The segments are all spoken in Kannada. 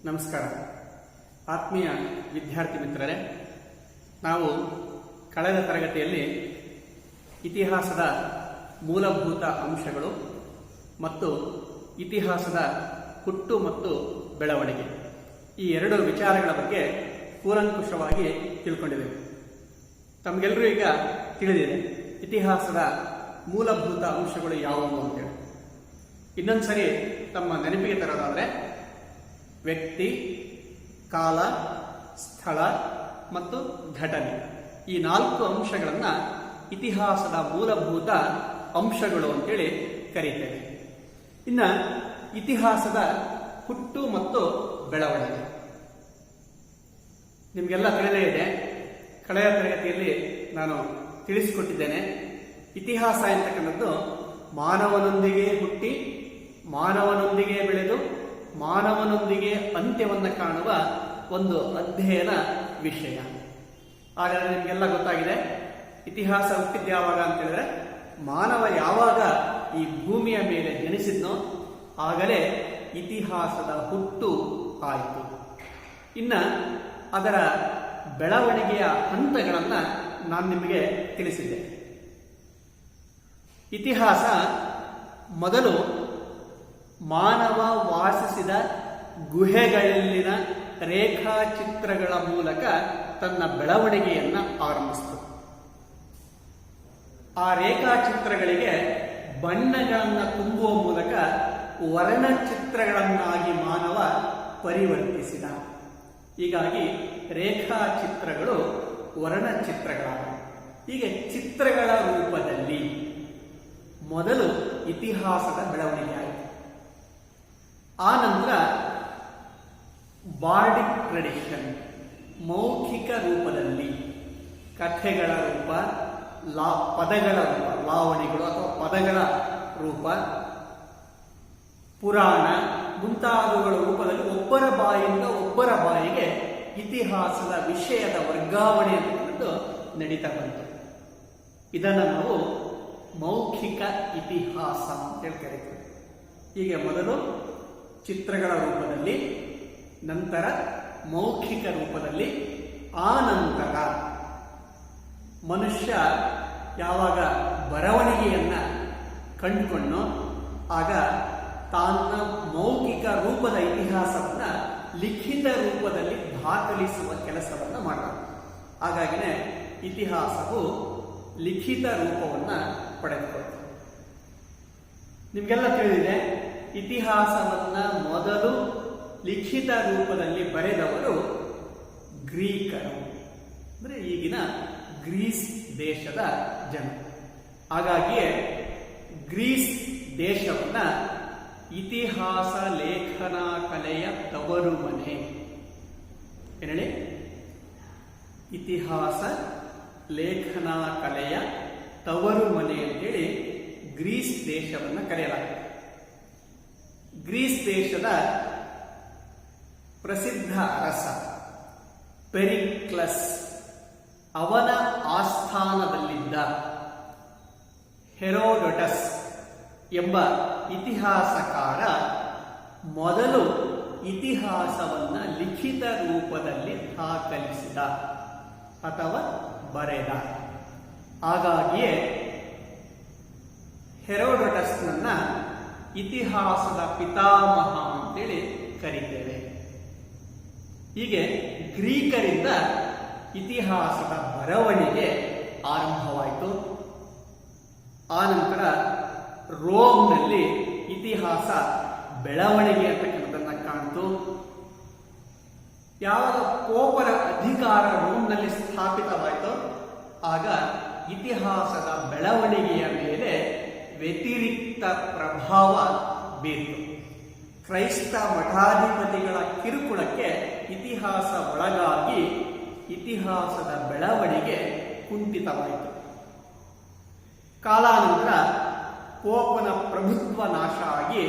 ನಮಸ್ಕಾರ ಆತ್ಮೀಯ ವಿದ್ಯಾರ್ಥಿ ಮಿತ್ರರೇ, ನಾವು ಕಳೆದ ತರಗತಿಯಲ್ಲಿ ಇತಿಹಾಸದ ಮೂಲಭೂತ ಅಂಶಗಳು ಮತ್ತು ಇತಿಹಾಸದ ಹುಟ್ಟು ಮತ್ತು ಬೆಳವಣಿಗೆ ಈ ಎರಡು ವಿಚಾರಗಳ ಬಗ್ಗೆ ಕೂಲಂಕುಷವಾಗಿ ತಿಳ್ಕೊಂಡಿದ್ದೇವೆ. ತಮಗೆಲ್ಲರೂ ಈಗ ತಿಳಿದಿದೆ ಇತಿಹಾಸದ ಮೂಲಭೂತ ಅಂಶಗಳು ಯಾವುವು ಅಂತೇಳಿ. ಇನ್ನೊಂದ್ಸರಿ ತಮ್ಮ ನೆನಪಿಗೆ ತರೋದಾದರೆ ವ್ಯಕ್ತಿ, ಕಾಲ, ಸ್ಥಳ ಮತ್ತು ಘಟನೆ ಈ 4 ಅಂಶಗಳನ್ನು ಇತಿಹಾಸದ ಮೂಲಭೂತ ಅಂಶಗಳು ಅಂತೇಳಿ ಕರೀತೇವೆ. ಇನ್ನು ಇತಿಹಾಸದ ಹುಟ್ಟು ಮತ್ತು ಬೆಳವಣಿಗೆ ನಿಮಗೆಲ್ಲ ತಿಳಿದೇ ಇದೆ. ಕಳೆದ ತರಗತಿಯಲ್ಲಿ ನಾನು ತಿಳಿಸಿಕೊಟ್ಟಿದ್ದೇನೆ. ಇತಿಹಾಸ ಎಂತಕ್ಕಂಥದ್ದು ಮಾನವನೊಂದಿಗೆ ಹುಟ್ಟಿ, ಮಾನವನೊಂದಿಗೆ ಬೆಳೆದು, ಮಾನವನೊಂದಿಗೆ ಅಂತ್ಯವನ್ನು ಕಾಣುವ ಒಂದು ಅಧ್ಯಯನ ವಿಷಯ. ಹಾಗಾದರೆ ನಿಮಗೆಲ್ಲ ಗೊತ್ತಾಗಿದೆ ಇತಿಹಾಸ ಹುಟ್ಟಿದ್ದು ಯಾವಾಗ ಅಂತ ಹೇಳಿದ್ರೆ, ಮಾನವ ಯಾವಾಗ ಈ ಭೂಮಿಯ ಮೇಲೆ ಜನಿಸಿದ್ನೋ ಆಗಲೇ ಇತಿಹಾಸದ ಹುಟ್ಟು ಆಯಿತು. ಇನ್ನು ಅದರ ಬೆಳವಣಿಗೆಯ ಹಂತಗಳನ್ನು ನಾನು ನಿಮಗೆ ತಿಳಿಸಿದ್ದೆ. ಇತಿಹಾಸ ಮೊದಲು ಮಾನವ ವಾಸಿಸಿದ ಗುಹೆಗಳಲ್ಲಿನ ರೇಖಾಚಿತ್ರಗಳ ಮೂಲಕ ತನ್ನ ಬೆಳವಣಿಗೆಯನ್ನು ಆರಂಭಿಸಿತು. ಆ ರೇಖಾಚಿತ್ರಗಳಿಗೆ ಬಣ್ಣಗಳನ್ನು ತುಂಬುವ ಮೂಲಕ ವರ್ಣಚಿತ್ರಗಳನ್ನಾಗಿ ಮಾನವ ಪರಿವರ್ತಿಸಿದ. ಹೀಗಾಗಿ ರೇಖಾಚಿತ್ರಗಳು ವರ್ಣಚಿತ್ರಗಳಾಗಿವೆ. ಹೀಗೆ ಚಿತ್ರಗಳ ರೂಪದಲ್ಲಿ ಮೊದಲು ಇತಿಹಾಸದ ಬೆಳವಣಿಗೆ ಆಯಿತು. ಆ ನಂತರ ಬಾರ್ಡಿಕ್ ಟ್ರೆಡಿಷನ್, ಮೌಖಿಕ ರೂಪದಲ್ಲಿ ಕಥೆಗಳ ರೂಪ, ಪದಗಳ ರೂಪ, ಲಾವಣಿಗಳು ಅಥವಾ ಪದಗಳ ರೂಪ, ಪುರಾಣ ಮುಂತಾದವುಗಳ ರೂಪದಲ್ಲಿ ಒಬ್ಬರ ಬಾಯಿಂದ ಒಬ್ಬರ ಬಾಯಿಗೆ ಇತಿಹಾಸದ ವಿಷಯದ ವರ್ಗಾವಣೆ ಅನ್ನುವುದು ನಡೀತಾ ಬಂತು. ಇದನ್ನು ನಾವು ಮೌಖಿಕ ಇತಿಹಾಸ ಅಂತೇಳಿ ಕರೀತೀವಿ. ಹೀಗೆ ಮೊದಲು ಚಿತ್ರಗಳ ರೂಪದಲ್ಲಿ, ನಂತರ ಮೌಖಿಕ ರೂಪದಲ್ಲಿ, ಆ ನಂತರ ಮನುಷ್ಯ ಯಾವಾಗ ಬರವಣಿಗೆಯನ್ನ ಕಂಡುಕೊಂಡೋ ಆಗ ತನ್ನ ಮೌಖಿಕ ರೂಪದ ಇತಿಹಾಸವನ್ನ ಲಿಖಿತ ರೂಪದಲ್ಲಿ ದಾಖಲಿಸುವ ಕೆಲಸವನ್ನು ಮಾಡಿದ. ಹಾಗಾಗಿನೇ ಇತಿಹಾಸವು ಲಿಖಿತ ರೂಪವನ್ನು ಪಡೆದುಕೊಳ್ತದೆ. ನಿಮಗೆಲ್ಲ ತಿಳಿದಿದೆ ಇತಿಹಾಸವನ್ನ ಮೊದಲು ಲಿಖಿತ ರೂಪದಲ್ಲಿ ಬರೆದವರು ಗ್ರೀಕರು, ಅಂದರೆ ಈಗಿನ ಗ್ರೀಸ್ ದೇಶದ ಜನ. ಹಾಗಾಗಿಯೇ ಗ್ರೀಸ್ ದೇಶವನ್ನ ಇತಿಹಾಸ ಲೇಖನ ಕಲೆಯ ತವರು ಮನೆ ಏನೇಳಿ, ಇತಿಹಾಸ ಲೇಖನ ಕಲೆಯ ತವರು ಮನೆ ಅಂತೇಳಿ ಗ್ರೀಸ್ ದೇಶವನ್ನು ಕರೆಯಲಾಗಿದೆ. ಗ್ರೀಸ್ ದೇಶದ ಪ್ರಸಿದ್ಧ ಅರಸ ಪೆರಿಕ್ಲಸ್, ಅವನ ಆಸ್ಥಾನದಲ್ಲಿದ್ದ ಹೆರೋಡೊಟಸ್ ಎಂಬ ಇತಿಹಾಸಕಾರ ಮೊದಲು ಇತಿಹಾಸವನ್ನು ಲಿಖಿತ ರೂಪದಲ್ಲಿ ದಾಖಲಿಸಿದ ಅಥವಾ ಬರೆದ. ಹಾಗಾಗಿಯೇ ಹೆರೋಡೊಟಸ್ನನ್ನ ಇತಿಹಾಸದ ಪಿತಾಮಹ ಅಂತೇಳಿ ಕರೀತೇವೆ. ಹೀಗೆ ಗ್ರೀಕರಿಂದ ಇತಿಹಾಸದ ಬರವಣಿಗೆ ಆರಂಭವಾಯಿತು. ಆನಂತರ ರೋಮ್ನಲ್ಲಿ ಇತಿಹಾಸ ಬೆಳವಣಿಗೆ ಅಂತಕ್ಕಂಥದ್ದನ್ನು ಕಾಣ್ತು. ಯಾವಾಗ ಪೋಪರ ಅಧಿಕಾರ ರೋಮ್ನಲ್ಲಿ ಸ್ಥಾಪಿತವಾಯಿತು ಆಗ ಇತಿಹಾಸದ ಬೆಳವಣಿಗೆಯ ಮೇಲೆ ವ್ಯತಿರಿಕ್ತ ಪ್ರಭಾವ ಬೀರಿತು. ಕ್ರೈಸ್ತ ಮಠಾಧಿಪತಿಗಳ ಕಿರುಕುಳಕ್ಕೆ ಇತಿಹಾಸ ಒಳಗಾಗಿ ಇತಿಹಾಸದ ಬೆಳವಣಿಗೆ ಕುಂಠಿತವಾಯಿತು. ಕಾಲಾನಂತರ ಪೋಪನ ಪ್ರಭುತ್ವ ನಾಶ ಆಗಿ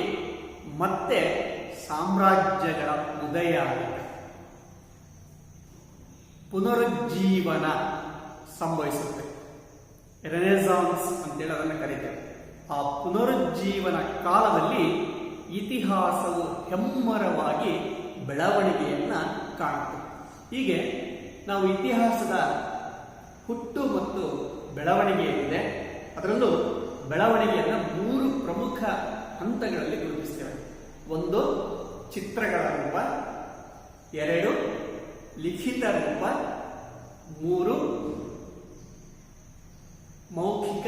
ಮತ್ತೆ ಸಾಮ್ರಾಜ್ಯಗಳ ಉದಯ ಆಗಿದೆ. ಪುನರುಜ್ಜೀವನ ಸಂಭವಿಸುತ್ತೆ. ರೆನೆಸಾನ್ಸ್ ಅಂತೇಳಿ ಅದನ್ನು ಕರೀತೇವೆ. ಆ ಪುನರುಜ್ಜೀವನ ಕಾಲದಲ್ಲಿ ಇತಿಹಾಸವು ಹೆಮ್ಮರವಾಗಿ ಬೆಳವಣಿಗೆಯನ್ನು ಕಾಣುತ್ತೆ. ಹೀಗೆ ನಾವು ಇತಿಹಾಸದ ಹುಟ್ಟು ಮತ್ತು ಬೆಳವಣಿಗೆ ಏನಿದೆ ಅದರಲ್ಲೂ ಬೆಳವಣಿಗೆಯನ್ನು 3 ಪ್ರಮುಖ ಹಂತಗಳಲ್ಲಿ ಗುರುತಿಸ್ತೇವೆ. 1 ಚಿತ್ರಗಳ ರೂಪ, 2 ಲಿಖಿತ ರೂಪ, 3 ಮೌಖಿಕ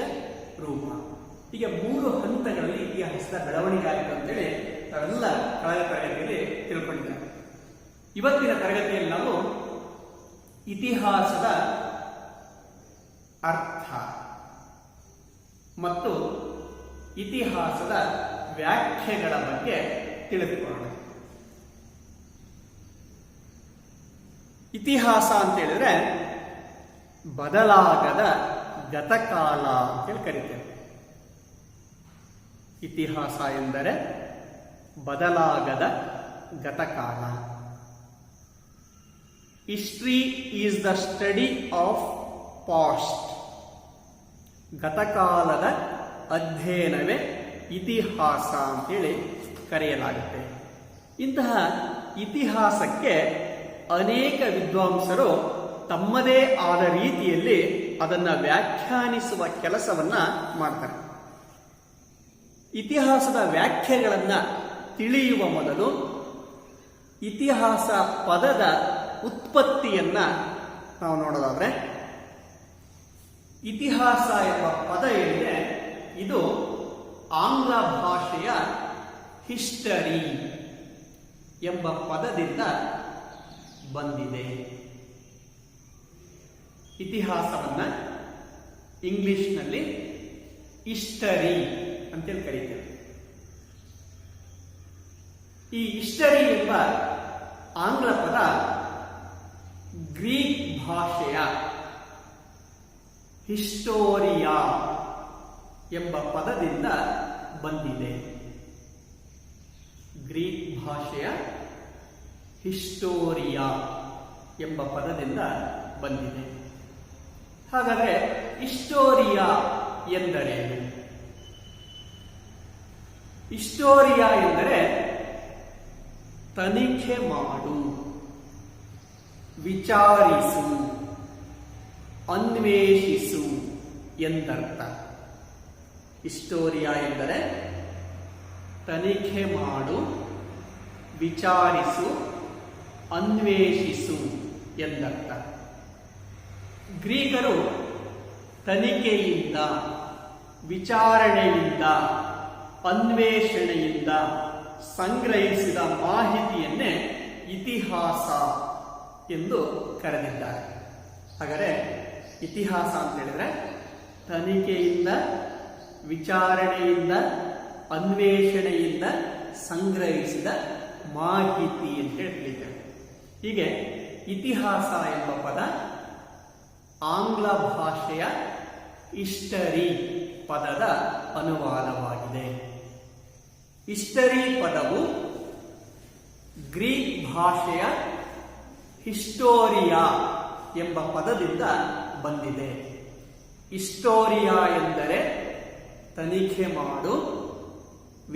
ರೂಪ. ಹೀಗೆ 3 ಹಂತಗಳಲ್ಲಿ ಇತಿಹಾಸದ ಬೆಳವಣಿಗೆ ಆಯಿತು ಅಂತೇಳಿ ನಾವೆಲ್ಲ ಕಳೆದ ತರಗತಿಯಲ್ಲಿ ತಿಳ್ಕೊಂಡಿದ್ದೇವೆ. ಇವತ್ತಿನ ತರಗತಿಯಲ್ಲಿ ನಾವು ಇತಿಹಾಸದ ಅರ್ಥ ಮತ್ತು ಇತಿಹಾಸದ ವ್ಯಾಖ್ಯೆಗಳ ಬಗ್ಗೆ ತಿಳಿದುಕೊಳ್ಳೋಣ. ಇತಿಹಾಸ ಅಂತ ಹೇಳಿದ್ರೆ ಬದಲಾಗದ ಗತಕಾಲ ಅಂತೇಳಿ ಕರೀತೇವೆ. ಇತಿಹಾಸ ಎಂದರೆ ಬದಲಾಗದ ಗತಕಾಲ. History is the study of past. ಗತಕಾಲದ ಅಧ್ಯಯನವೇ ಇತಿಹಾಸ ಅಂತೇಳಿ ಕರೆಯಲಾಗುತ್ತೆ. ಇಂತಹ ಇತಿಹಾಸಕ್ಕೆ ಅನೇಕ ವಿದ್ವಾಂಸರು ತಮ್ಮದೇ ಆದ ರೀತಿಯಲ್ಲಿ ಅದನ್ನು ವ್ಯಾಖ್ಯಾನಿಸುವ ಕೆಲಸವನ್ನ ಮಾಡ್ತಾರೆ. ಇತಿಹಾಸದ ವ್ಯಾಖ್ಯೆಗಳನ್ನು ತಿಳಿಯುವ ಮೊದಲು ಇತಿಹಾಸ ಪದದ ಉತ್ಪತ್ತಿಯನ್ನ ನಾವು ನೋಡೋದಾದ್ರೆ, ಇತಿಹಾಸ ಎಂಬ ಪದ ಏನಿದೆ ಇದು ಆಂಗ್ಲ ಭಾಷೆಯ ಹಿಸ್ಟರಿ ಎಂಬ ಪದದಿಂದ ಬಂದಿದೆ. ಇತಿಹಾಸವನ್ನ ಇಂಗ್ಲಿಷ್ನಲ್ಲಿ ಹಿಸ್ಟರಿ ಅಂತೇಳಿ ಕರೀತೇವೆ. ಈ ಹಿಸ್ಟರಿ ಎಂಬ ಆಂಗ್ಲ ಪದ ಗ್ರೀಕ್ ಭಾಷೆಯ ಹಿಸ್ಟೋರಿಯಾ ಎಂಬ ಪದದಿಂದ ಬಂದಿದೆ. ಗ್ರೀಕ್ ಭಾಷೆಯ ಹಿಸ್ಟೋರಿಯಾ ಎಂಬ ಪದದಿಂದ ಬಂದಿದೆ. ಹಾಗಾದರೆ ಹಿಸ್ಟೋರಿಯಾ ಎಂದರೇನು? ಹಿಸ್ಟೋರಿಯಾ ಎಂದರೆ ತನಿಖೆ ಮಾಡು, ವಿಚಾರಿಸು, ಅನ್ವೇಷಿಸು ಎಂದರ್ಥ. ಹಿಸ್ಟೋರಿಯಾ ಎಂದರೆ ತನಿಖೆ ಮಾಡು, ವಿಚಾರಿಸು, ಅನ್ವೇಷಿಸು ಎಂದರ್ಥ. ಗ್ರೀಕರು ತನಿಖೆಯಿಂದ, ವಿಚಾರಣೆಯಿಂದ, ಅನ್ವೇಷಣೆಯಿಂದ ಸಂಗ್ರಹಿಸಿದ ಮಾಹಿತಿಯನ್ನೇ ಇತಿಹಾಸ ಎಂದು ಕರೆದಿದ್ದಾರೆ. ಹಾಗಾದರೆ ಇತಿಹಾಸ ಅಂತ ಹೇಳಿದ್ರೆ ತನಿಖೆಯಿಂದ, ವಿಚಾರಣೆಯಿಂದ, ಅನ್ವೇಷಣೆಯಿಂದ ಸಂಗ್ರಹಿಸಿದ ಮಾಹಿತಿ ಅಂತ ಹೇಳಿದ್ದಾರೆ. ಹೀಗೆ ಇತಿಹಾಸ ಎಂಬ ಪದ ಆಂಗ್ಲ ಭಾಷೆಯ ಹಿಸ್ಟರಿ ಪದದ ಅನುವಾದವಾಗಿದೆ. ಹಿಸ್ಟರಿ ಪದವು ಗ್ರೀಕ್ ಭಾಷೆಯ ಹಿಸ್ಟೋರಿಯಾ ಎಂಬ ಪದದಿಂದ ಬಂದಿದೆ. ಹಿಸ್ಟೋರಿಯಾ ಎಂದರೆ ತನಿಖೆ ಮಾಡು,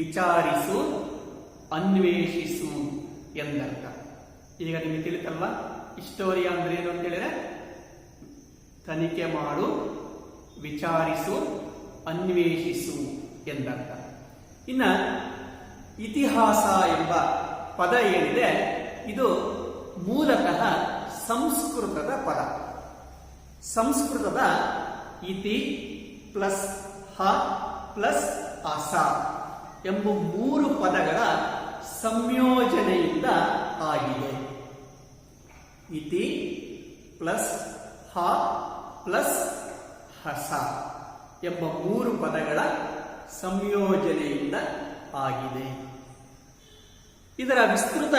ವಿಚಾರಿಸು, ಅನ್ವೇಷಿಸು ಎಂದರ್ಥ. ಈಗ ನಿಮಗೆ ತಿಳಿತಲ್ವಾ ಹಿಸ್ಟೋರಿಯಾ ಅಂದ್ರೆ ಏನು ಅಂತ ಹೇಳಿದ್ರೆ ತನಿಖೆ ಮಾಡು, ವಿಚಾರಿಸು, ಅನ್ವೇಷಿಸು ಎಂದರ್ಥ. ಇನ್ನ ಇತಿಹಾಸ ಎಂಬ ಪದ ಏನಿದೆ ಇದು ಮೂಲತಃ ಸಂಸ್ಕೃತದ ಪದ. ಸಂಸ್ಕೃತದ ಇತಿ ಪ್ಲಸ್ ಹ ಪ್ಲಸ್ ಅಸ ಎಂಬ 3 ಪದಗಳ ಸಂಯೋಜನೆಯಿಂದ ಆಗಿದೆ. ಇತಿ ಪ್ಲಸ್ ಹ ಪ್ಲಸ್ ಹಸ ಎಂಬ 3 ಪದಗಳ ಸಂಯೋಜನೆಯಿಂದ ಆಗಿದೆ. ಇದರ ವಿಸ್ತೃತ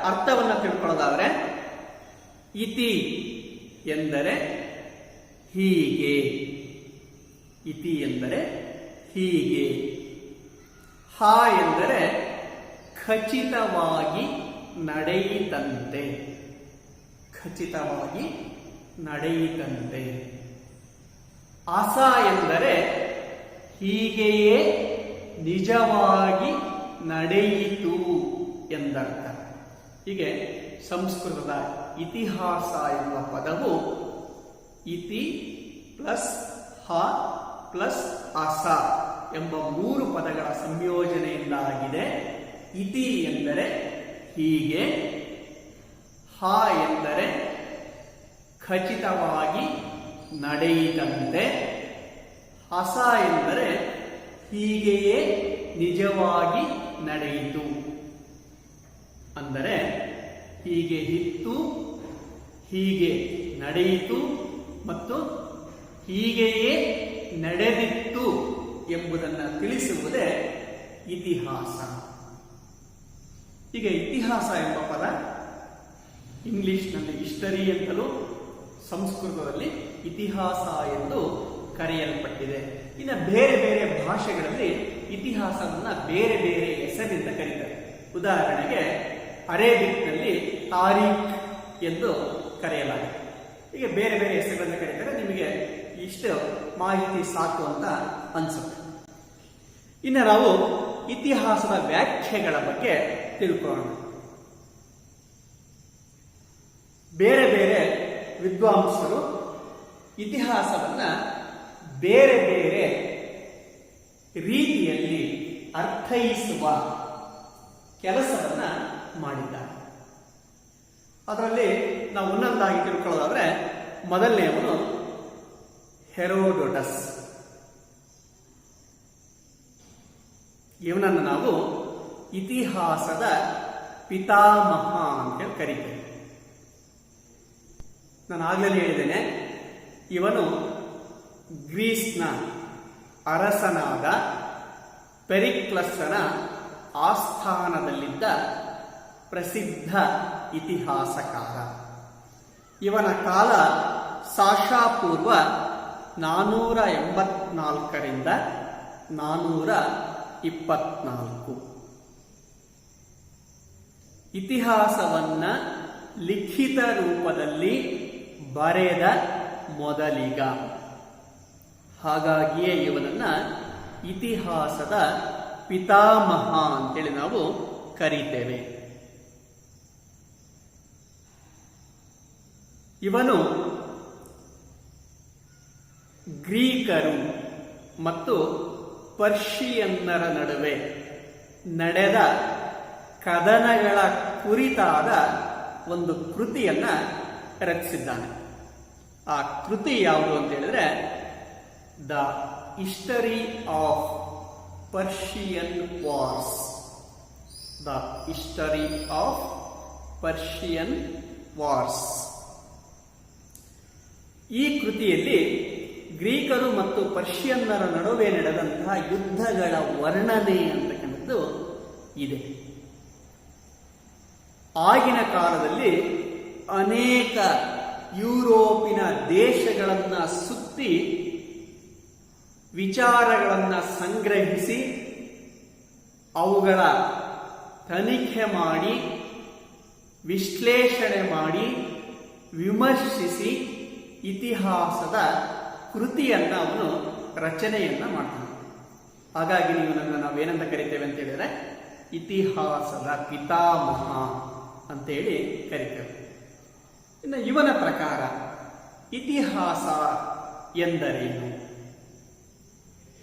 ಅರ್ಥವನ್ನು ತಿಳ್ಕೊಳ್ಳೋದಾದ್ರೆ ಇತಿ ಎಂದರೆ ಹೀಗೆ, ಇತಿ ಎಂದರೆ ಹೀಗೆ. ಹ ಎಂದರೆ ಖಚಿತವಾಗಿ ನಡೆಯಿತಂತೆ, ಖಚಿತವಾಗಿ ನಡೆಯಿತಂತೆ. ಅಸ ಎಂದರೆ ಹೀಗೆಯೇ ನಿಜವಾಗಿ ನಡೆಯಿತು ಎಂದರ್ಥ. ಹೀಗೆ ಸಂಸ್ಕೃತದ ಇತಿಹಾಸ ಎಂಬ ಪದವು ಇತಿ ಪ್ಲಸ್ ಹ ಪ್ಲಸ್ ಅಸ ಎಂಬ 3 ಪದಗಳ ಸಂಯೋಜನೆಯಿಂದಾಗಿದೆ. ಇತಿ ಎಂದರೆ ಹೀಗೆ, ಹ ಎಂದರೆ ಖಚಿತವಾಗಿ ನಡೆಯಿತಂತೆ, ಹಸ ಎಂದರೆ ಹೀಗೆಯೇ ನಿಜವಾಗಿ ನಡೆಯಿತು. ಅಂದರೆ ಹೀಗೆ ಇತ್ತು, ಹೀಗೆ ನಡೆಯಿತು ಮತ್ತು ಹೀಗೆಯೇ ನಡೆದಿತ್ತು ಎಂಬುದನ್ನು ತಿಳಿಸುವುದೇ ಇತಿಹಾಸ. ಈಗ ಇತಿಹಾಸ ಎಂಬ ಪದ ಇಂಗ್ಲಿಷ್ನಲ್ಲಿ ಹಿಸ್ಟರಿ ಅಂತಲೂ ಸಂಸ್ಕೃತದಲ್ಲಿ ಇತಿಹಾಸ ಎಂದು ಕರೆಯಲ್ಪಟ್ಟಿದೆ. ಇನ್ನು ಬೇರೆ ಬೇರೆ ಭಾಷೆಗಳಲ್ಲಿ ಇತಿಹಾಸವನ್ನು ಬೇರೆ ಬೇರೆ ಹೆಸರಿನಿಂದ ಕರೀತಾರೆ. ಉದಾಹರಣೆಗೆ ಅರೇಬಿಕ್ನಲ್ಲಿ ತಾರೀಖ್ ಎಂದು ಕರೆಯಲಾಗಿದೆ. ಹೀಗೆ ಬೇರೆ ಬೇರೆ ಹೆಸರುಗಳನ್ನು ಕರೀತಾರೆ. ನಿಮಗೆ ಇಷ್ಟು ಮಾಹಿತಿ ಸಾಕು ಅಂತ ಅನ್ಸುತ್ತೆ. ಇನ್ನು ನಾವು ಇತಿಹಾಸದ ವ್ಯಾಖ್ಯೆಗಳ ಬಗ್ಗೆ ತಿಳ್ಕೊಳ್ಳೋಣ. ಬೇರೆ ಬೇರೆ ವಿದ್ವಾಂಸರು ಇತಿಹಾಸವನ್ನ ಬೇರೆ ಬೇರೆ ರೀತಿಯಲ್ಲಿ ಅರ್ಥೈಸುವ ಕೆಲಸವನ್ನ ಮಾಡಿದ್ದಾರೆ. ಅದರಲ್ಲಿ ನಾವು ಒಂದೊಂದಾಗಿ ತಿಳ್ಕೊಳ್ಳೋದಾದ್ರೆ ಮೊದಲನೆಯವನು ಹೆರೋಡೋಟಸ್. ಇವನನ್ನು ನಾವು ಇತಿಹಾಸದ ಪಿತಾಮಹ ಅಂತ ಕರೀತೇವೆ. ನಾನು ಆಗಲೇ ಹೇಳಿದ್ದೇನೆ, ಇವನು ಗ್ರೀಸ್ನ ಅರಸನಾದ ಪೆರಿಕ್ಲಸ್ಸನ ಆಸ್ಥಾನದಲ್ಲಿದ್ದ ಪ್ರಸಿದ್ಧ ಇತಿಹಾಸಕಾರ. ಇವನ ಕಾಲ ಸಾಶಾಪೂರ್ವ 484ರಿಂದ 424. ಇತಿಹಾಸವನ್ನ ಲಿಖಿತ ರೂಪದಲ್ಲಿ ಬರೆದ ಮೊದಲಿಗ. ಹಾಗಾಗಿಯೇ ಇವನನ್ನ ಇತಿಹಾಸದ ಪಿತಾಮಹ ಅಂತೇಳಿ ನಾವು ಕರೀತೇವೆ. ಇವನು ಗ್ರೀಕರು ಮತ್ತು ಪರ್ಷಿಯನ್ನರ ನಡುವೆ ನಡೆದ ಕದನಗಳ ಕುರಿತಾದ ಒಂದು ಕೃತಿಯನ್ನ ರಚಿಸಿದ್ದಾನೆ. ಆ ಕೃತಿ ಯಾವುದು ಅಂತ ಹೇಳಿದ್ರೆ the history of Persian wars. The history of Persian wars. ಈ ಕೃತಿಯಲ್ಲಿ ಗ್ರೀಕರು ಮತ್ತು ಪರ್ಷಿಯನ್ನರ ನಡುವೆ ನಡೆದಂತಹ ಯುದ್ಧಗಳ ವರ್ಣನೆ ಅಂತಕ್ಕಂಥದ್ದು ಇದೆ. ಆಗಿನ ಕಾಲದಲ್ಲಿ ಅನೇಕ ಯುರೋಪಿನ ದೇಶಗಳನ್ನ ಸುತ್ತಿ ವಿಚಾರಗಳನ್ನ ಸಂಗ್ರಹಿಸಿ ಅವುಗಳ ತನಿಖೆ ಮಾಡಿ ವಿಶ್ಲೇಷಣೆ ಮಾಡಿ ವಿಮರ್ಶಿಸಿ ಇತಿಹಾಸದ ಕೃತಿಯನ್ನ ಅವನು ರಚನೆಯನ್ನ ಮಾಡ್ತಾನೆ. ಹಾಗಾಗಿ ನಾವೇನಂತ ಕರಿತೇವೆ ಅಂತ ಹೇಳಿದ್ರೆ ಇತಿಹಾಸದ ಪಿತಾಮಹ ಅಂತೇಳಿ ಕರಿತೇವೆ. ಇನ್ನು ಇವನ ಪ್ರಕಾರ ಇತಿಹಾಸ ಎಂದರೇನು?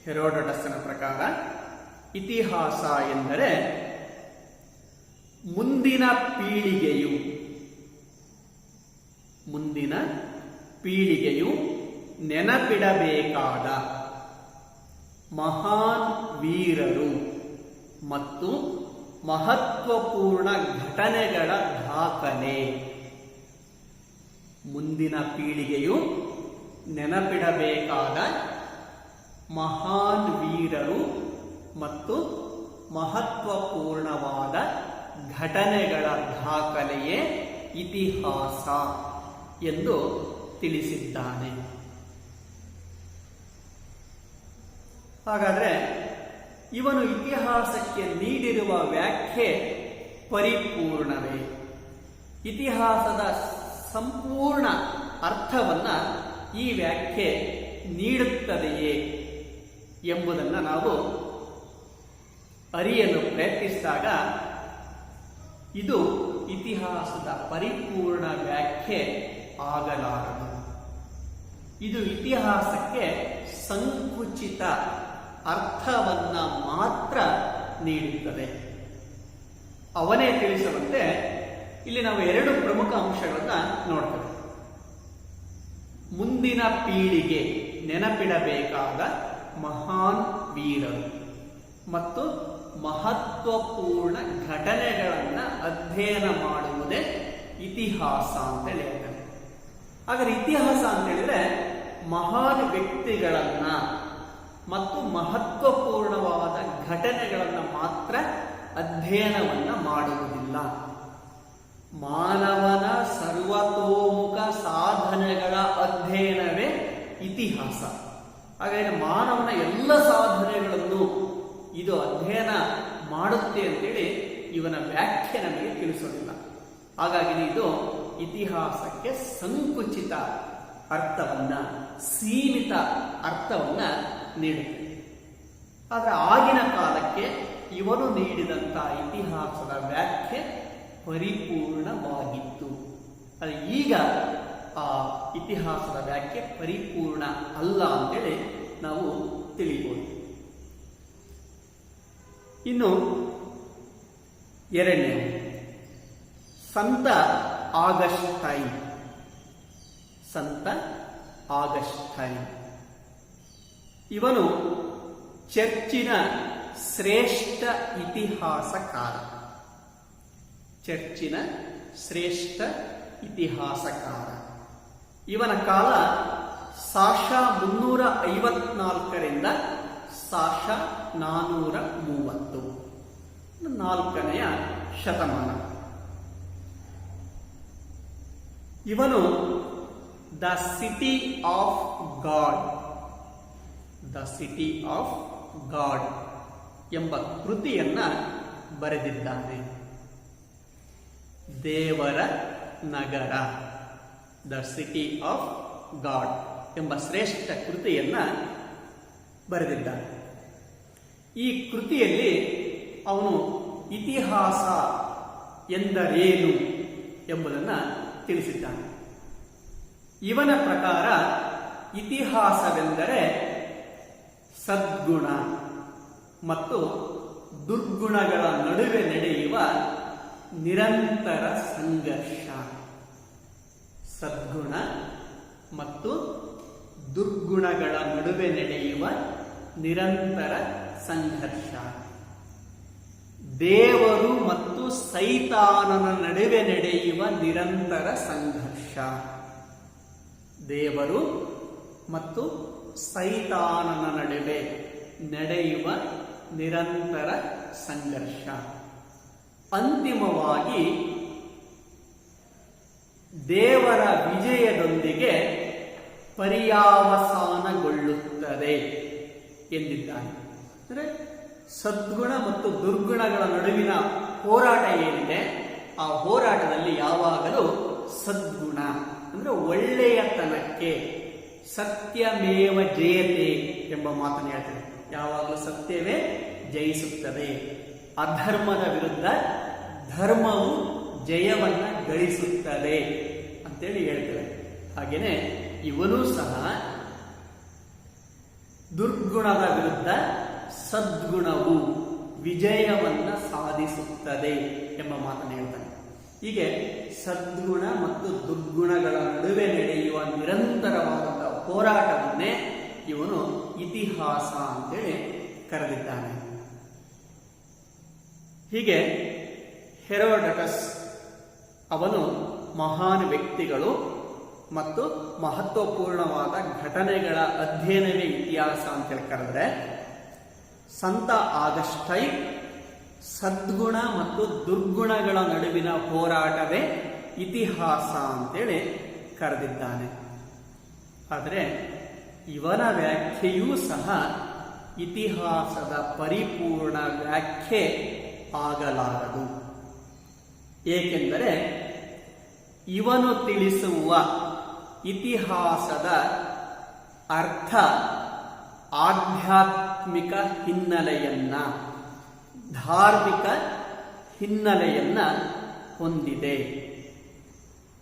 ಹೆರೋಡೋಟಸ್ನ ಪ್ರಕಾರ ಇತಿಹಾಸ ಎಂದರೆ ಮುಂದಿನ ಪೀಳಿಗೆಯು ನೆನಪಿಡಬೇಕಾದ ಮಹಾನ್ ವೀರರು ಮತ್ತು ಮಹತ್ವಪೂರ್ಣ ಘಟನೆಗಳ ದಾಖಲೆ. ಮುಂದಿನ ಪೀಳಿಗೆಯು ನೆನಪಿಡಬೇಕಾದ ಮಹಾನ್ ವೀರರು ಮತ್ತು ಮಹತ್ವಪೂರ್ಣವಾದ ಘಟನೆಗಳ ದಾಖಲೆಯೇ ಇತಿಹಾಸ ಎಂದು ತಿಳಿಸಿದ್ದಾನೆ. ಹಾಗಾದ್ರೆ ಇವನು ಇತಿಹಾಸಕ್ಕೆ ನೀಡಿರುವ ವ್ಯಾಖ್ಯೆ ಪರಿಪೂರ್ಣವೇ? ಇತಿಹಾಸದ ಸಂಪೂರ್ಣ ಅರ್ಥವನ್ನ ಈ ವ್ಯಾಖ್ಯೆ ನೀಡುತ್ತದೆಯೇ ಎಂಬುದನ್ನು ನಾವು ಅರಿಯಲು ಪ್ರಯತ್ನಿಸಿದಾಗ ಇದು ಇತಿಹಾಸದ ಪರಿಪೂರ್ಣ ವ್ಯಾಖ್ಯೆ ಆಗಲಾರದು. ಇದು ಇತಿಹಾಸಕ್ಕೆ ಸಂಕುಚಿತ ಅರ್ಥವನ್ನ ಮಾತ್ರ ನೀಡುತ್ತದೆ. ಅವನೇ ತಿಳಿಸುವಂತೆ ಇಲ್ಲಿ ನಾವು ಎರಡು ಪ್ರಮುಖ ಅಂಶಗಳನ್ನ ನೋಡ್ತೇವೆ. ಮುಂದಿನ ಪೀಳಿಗೆ ನೆನಪಿಡಬೇಕಾದ ಮಹಾನ್ ವೀರರು ಮತ್ತು ಮಹತ್ವಪೂರ್ಣ ಘಟನೆಗಳನ್ನ ಅಧ್ಯಯನ ಮಾಡುವುದೇ ಇತಿಹಾಸ ಅಂತ ಹೇಳ್ತಾರೆ. ಹಾಗಾದ್ರೆ ಇತಿಹಾಸ ಅಂತ ಹೇಳಿದ್ರೆ ಮಹಾನ್ ವ್ಯಕ್ತಿಗಳನ್ನ ಮತ್ತು ಮಹತ್ವಪೂರ್ಣವಾದ ಘಟನೆಗಳನ್ನ ಮಾತ್ರ ಅಧ್ಯಯನವನ್ನ ಮಾಡುವುದಿಲ್ಲ. ಮಾನವನ ಸರ್ವತೋಮುಖ ಸಾಧನೆಗಳ ಅಧ್ಯಯನವೇ ಇತಿಹಾಸ. ಹಾಗಾದರೆ ಮಾನವನ ಎಲ್ಲ ಸಾಧನೆಗಳನ್ನು ಇದು ಅಧ್ಯಯನ ಮಾಡುತ್ತೆ ಅಂತೇಳಿ ಇವನ ವ್ಯಾಖ್ಯೆ ನಮಗೆ ತಿಳಿಸೋದಿಲ್ಲ. ಹಾಗಾಗಿ ಇದು ಇತಿಹಾಸಕ್ಕೆ ಸಂಕುಚಿತ ಅರ್ಥವನ್ನ, ಸೀಮಿತ ಅರ್ಥವನ್ನ ನೀಡುತ್ತೆ. ಆದರೆ ಆಗಿನ ಕಾಲಕ್ಕೆ ಇವನು ನೀಡಿದಂತಹ ಇತಿಹಾಸದ ವ್ಯಾಖ್ಯೆ ಪರಿಪೂರ್ಣವಾಗಿತ್ತು. ಆದರೆ ಈಗ ಆ ಇತಿಹಾಸದ ವ್ಯಾಖ್ಯೆ ಪರಿಪೂರ್ಣ ಅಲ್ಲ ಅಂತೇಳಿ ನಾವು ತಿಳಿಬಹುದು. ಇನ್ನು ಎರಡನೇ, ಸಂತ ಆಗಸ್ಟೈನ್. ಸಂತ ಆಗಸ್ಟೈನ್ ಇವನು ಚರ್ಚಿನ ಶ್ರೇಷ್ಠ ಇತಿಹಾಸಕಾರ. ಚರ್ಚಿನ ಶ್ರೇಷ್ಠ ಇತಿಹಾಸಕಾರ. ಇವನ ಕಾಲ ಸಾಶ 354ರಿಂದ ಸಾಶ 430, 4ನೇ ಶತಮಾನ. ಇವನು the city of god, the city of god ಎಂಬ ಕೃತಿಯನ್ನ ಬರೆದಿದ್ದಾನೆ. ದೇವರ ನಗರ, ದ ಸಿಟಿ ಆಫ್ ಗಾಡ್ ಎಂಬ ಶ್ರೇಷ್ಠ ಕೃತಿಯನ್ನ ಬರೆದಿದ್ದಾನೆ. ಈ ಕೃತಿಯಲ್ಲಿ ಅವನು ಇತಿಹಾಸ ಎಂದರೇನು ಎಂಬುದನ್ನು ತಿಳಿಸಿದ್ದಾನೆ. ಇವನ ಪ್ರಕಾರ ಇತಿಹಾಸವೆಂದರೆ ಸದ್ಗುಣ ಮತ್ತು ದುರ್ಗುಣಗಳ ನಡುವೆ ನಡೆಯುವ ನಿರಂತರ ಸಂಘರ್ಷ. ಸದ್ಗುಣ ಮತ್ತು ದುರ್ಗುಣಗಳ ನಡುವೆ ನಡೆಯುವ ನಿರಂತರ ಸಂಘರ್ಷ. ದೇವರು ಮತ್ತು ಸೈತಾನನ ನಡುವೆ ನಡೆಯುವ ನಿರಂತರ ಸಂಘರ್ಷ. ದೇವರು ಮತ್ತು ಸೈತಾನನ ನಡುವೆ ನಡೆಯುವ ನಿರಂತರ ಸಂಘರ್ಷ ಅಂತಿಮವಾಗಿ ದೇವರ ವಿಜಯದೊಂದಿಗೆ ಪರ್ಯಾವಸಾನಗೊಳ್ಳುತ್ತದೆ ಎಂದಿದ್ದಾನೆ. ಅಂದರೆ ಸದ್ಗುಣ ಮತ್ತು ದುರ್ಗುಣಗಳ ನಡುವಿನ ಹೋರಾಟ ಏನಿದೆ, ಆ ಹೋರಾಟದಲ್ಲಿ ಯಾವಾಗಲೂ ಸದ್ಗುಣ ಅಂದ್ರೆ ಒಳ್ಳೆಯತನಕ್ಕೆ, ಸತ್ಯಮೇವ ಜಯತೆ ಎಂಬ ಮಾತನ್ನು ಹೇಳ್ತಾರೆ. ಯಾವಾಗಲೂ ಸತ್ಯವೇ ಜಯಿಸುತ್ತದೆ. ಅಧರ್ಮದ ವಿರುದ್ಧ ಧರ್ಮವು ಜಯವನ್ನ ಗಳಿಸುತ್ತದೆ ಅಂತೇಳಿ ಹೇಳ್ತಾರೆ. ಹಾಗೇನೆ ಇವನು ಸಹ ದುರ್ಗುಣದ ವಿರುದ್ಧ ಸದ್ಗುಣವು ವಿಜಯವನ್ನ ಸಾಧಿಸುತ್ತದೆ ಎಂಬ ಮಾತನ್ನು ಹೇಳ್ತಾನೆ. ಹೀಗೆ ಸದ್ಗುಣ ಮತ್ತು ದುರ್ಗುಣಗಳ ನಡುವೆ ನಡೆಯುವ ನಿರಂತರವಾದಂತಹ ಹೋರಾಟವನ್ನೇ ಇವನು ಇತಿಹಾಸ ಅಂತೇಳಿ ಕರೆದಿದ್ದಾನೆ. ಹೀಗೆ ಹೆರೋಡಟಸ್ ಅವನು ಮಹಾನ್ ವ್ಯಕ್ತಿಗಳು ಮತ್ತು ಮಹತ್ವಪೂರ್ಣವಾದ ಘಟನೆಗಳ ಅಧ್ಯಯನವೇ ಇತಿಹಾಸ ಅಂತೇಳಿ ಕರೆದ್ರೆ, ಸಂತ ಆಗಸ್ಟೈನ್ ಸದ್ಗುಣ ಮತ್ತು ದುರ್ಗುಣಗಳ ನಡುವಿನ ಹೋರಾಟವೇ ಇತಿಹಾಸ ಅಂತೇಳಿ ಕರೆದಿದ್ದಾನೆ. ಆದರೆ ಇವನ ವ್ಯಾಖ್ಯೆಯೂ ಸಹ ಇತಿಹಾಸದ ಪರಿಪೂರ್ಣ ವ್ಯಾಖ್ಯೆ ಆಗಲಾರದು. ಏಕೆಂದರೆ ಇವನು ತಿಳಿಸುವ ಇತಿಹಾಸದ ಅರ್ಥ ಆಧ್ಯಾತ್ಮಿಕ ಹಿನ್ನೆಲೆಯನ್ನ, ಧಾರ್ಮಿಕ ಹಿನ್ನೆಲೆಯನ್ನ ಹೊಂದಿದೆ.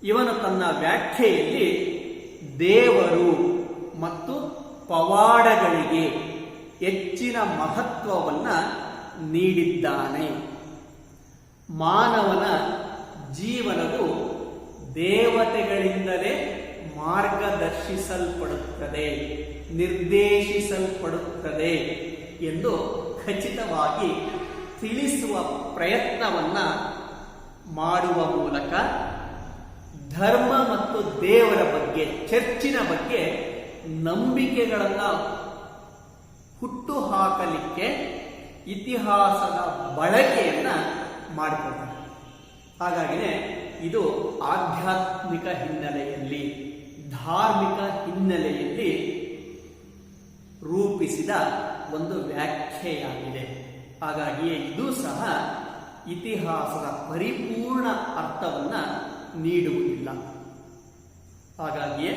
ಇವನು ತನ್ನ ವ್ಯಾಖ್ಯೆಯಲ್ಲಿ ದೇವರು ಮತ್ತು ಪವಾಡಗಳಿಗೆ ಹೆಚ್ಚಿನ ಮಹತ್ವವನ್ನು ನೀಡಿದ್ದಾನೆ. ಮಾನವನ ಜೀವನವು ದೇವತೆಗಳಿಂದಲೇ ಮಾರ್ಗದರ್ಶಿಸಲ್ಪಡುತ್ತದೆ, ನಿರ್ದೇಶಿಸಲ್ಪಡುತ್ತದೆ ಎಂದು ಖಚಿತವಾಗಿ ತಿಳಿಸುವ ಪ್ರಯತ್ನವನ್ನ ಮಾಡುವ ಮೂಲಕ ಧರ್ಮ ಮತ್ತು ದೇವರ ಬಗ್ಗೆ, ಚರ್ಚಿನ ಬಗ್ಗೆ ನಂಬಿಕೆಗಳನ್ನು ಹುಟ್ಟು ಹಾಕಲಿಕ್ಕೆ ಇತಿಹಾಸದ ಬಳಕೆಯನ್ನ ಮಾಡಿಕೊಳ್ತಾರೆ. ಹಾಗಾಗಿನೇ ಇದು ಆಧ್ಯಾತ್ಮಿಕ ಹಿನ್ನೆಲೆಯಲ್ಲಿ, ಧಾರ್ಮಿಕ ಹಿನ್ನೆಲೆಯಲ್ಲಿ ರೂಪಿಸಿದ ಒಂದು ವ್ಯಾಖ್ಯೆಯಾಗಿದೆ. ಹಾಗಾಗಿಯೇ ಇದು ಸಹ ಇತಿಹಾಸದ ಪರಿಪೂರ್ಣ ಅರ್ಥವನ್ನು ನೀಡುವುದಿಲ್ಲ. ಹಾಗಾಗಿಯೇ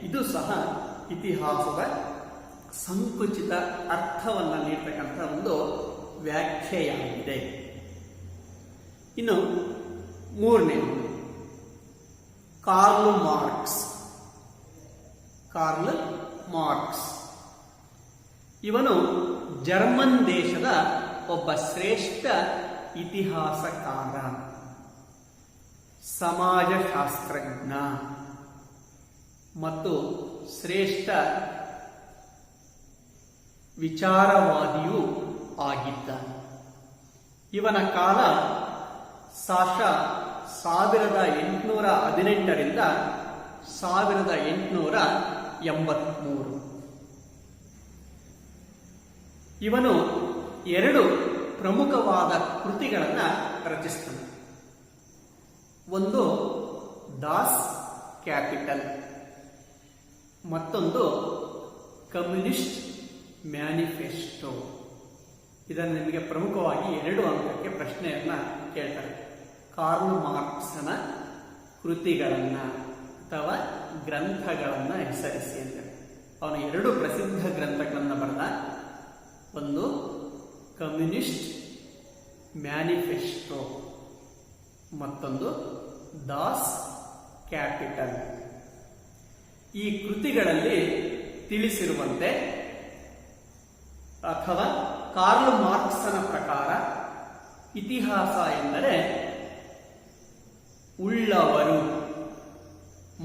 ಇದು ಸಹ ಇತಿಹಾಸದ ಸಂಕುಚಿತ ಅರ್ಥವನ್ನು ನೀಡತಕ್ಕಂಥ ಒಂದು ವ್ಯಾಖ್ಯೆಯಾಗಿದೆ. ಇನ್ನು ಮೂರನೇ, ಕಾರ್ಲ್ ಮಾರ್ಕ್ಸ್. ಇವನು ಜರ್ಮನ್ ದೇಶದ ಒಬ್ಬ ಶ್ರೇಷ್ಠ ಇತಿಹಾಸಕಾರ, ಸಮಾಜಶಾಸ್ತ್ರಜ್ಞ ಮತ್ತು ಶ್ರೇಷ್ಠ ವಿಚಾರವಾದಿಯೂ ಆಗಿದ್ದಾನೆ. ಇವನ ಕಾಲ ಸಾಶ 1818ರಿಂದ 1883. ಇವನು 2 ಪ್ರಮುಖವಾದ ಕೃತಿಗಳನ್ನು ರಚಿಸ್ತಾನೆ. ಒಂದು ದಾಸ್ ಕ್ಯಾಪಿಟಲ್, ಮತ್ತೊಂದು ಕಮ್ಯುನಿಸ್ಟ್ ಮ್ಯಾನಿಫೆಸ್ಟೋ. ಇದನ್ನು ನಿಮಗೆ ಪ್ರಮುಖವಾಗಿ 2 ಅಂಕಕ್ಕೆ ಪ್ರಶ್ನೆಯನ್ನ ಕೇಳ್ತಾರೆ. ಕಾರ್ಲ್ ಮಾರ್ಕ್ಸನ ಕೃತಿಗಳನ್ನು ಅಥವಾ ಗ್ರಂಥಗಳನ್ನು ಹೆಸರಿಸಿ ಅಂತ. ಅವನು 2 ಪ್ರಸಿದ್ಧ ಗ್ರಂಥಗಳನ್ನು ಬರೆದ. ಒಂದು ಕಮ್ಯುನಿಸ್ಟ್ ಮ್ಯಾನಿಫೆಸ್ಟೋ, ಮತ್ತೊಂದು ದಾಸ್ ಕ್ಯಾಪಿಟಲ್. ಈ ಕೃತಿಗಳಲ್ಲಿ ತಿಳಿಸಿರುವಂತೆ ಅಥವಾ ಕಾರ್ಲ್ ಮಾರ್ಕ್ಸನ ಪ್ರಕಾರ ಇತಿಹಾಸ ಎಂದರೆ ಉಳ್ಳವರು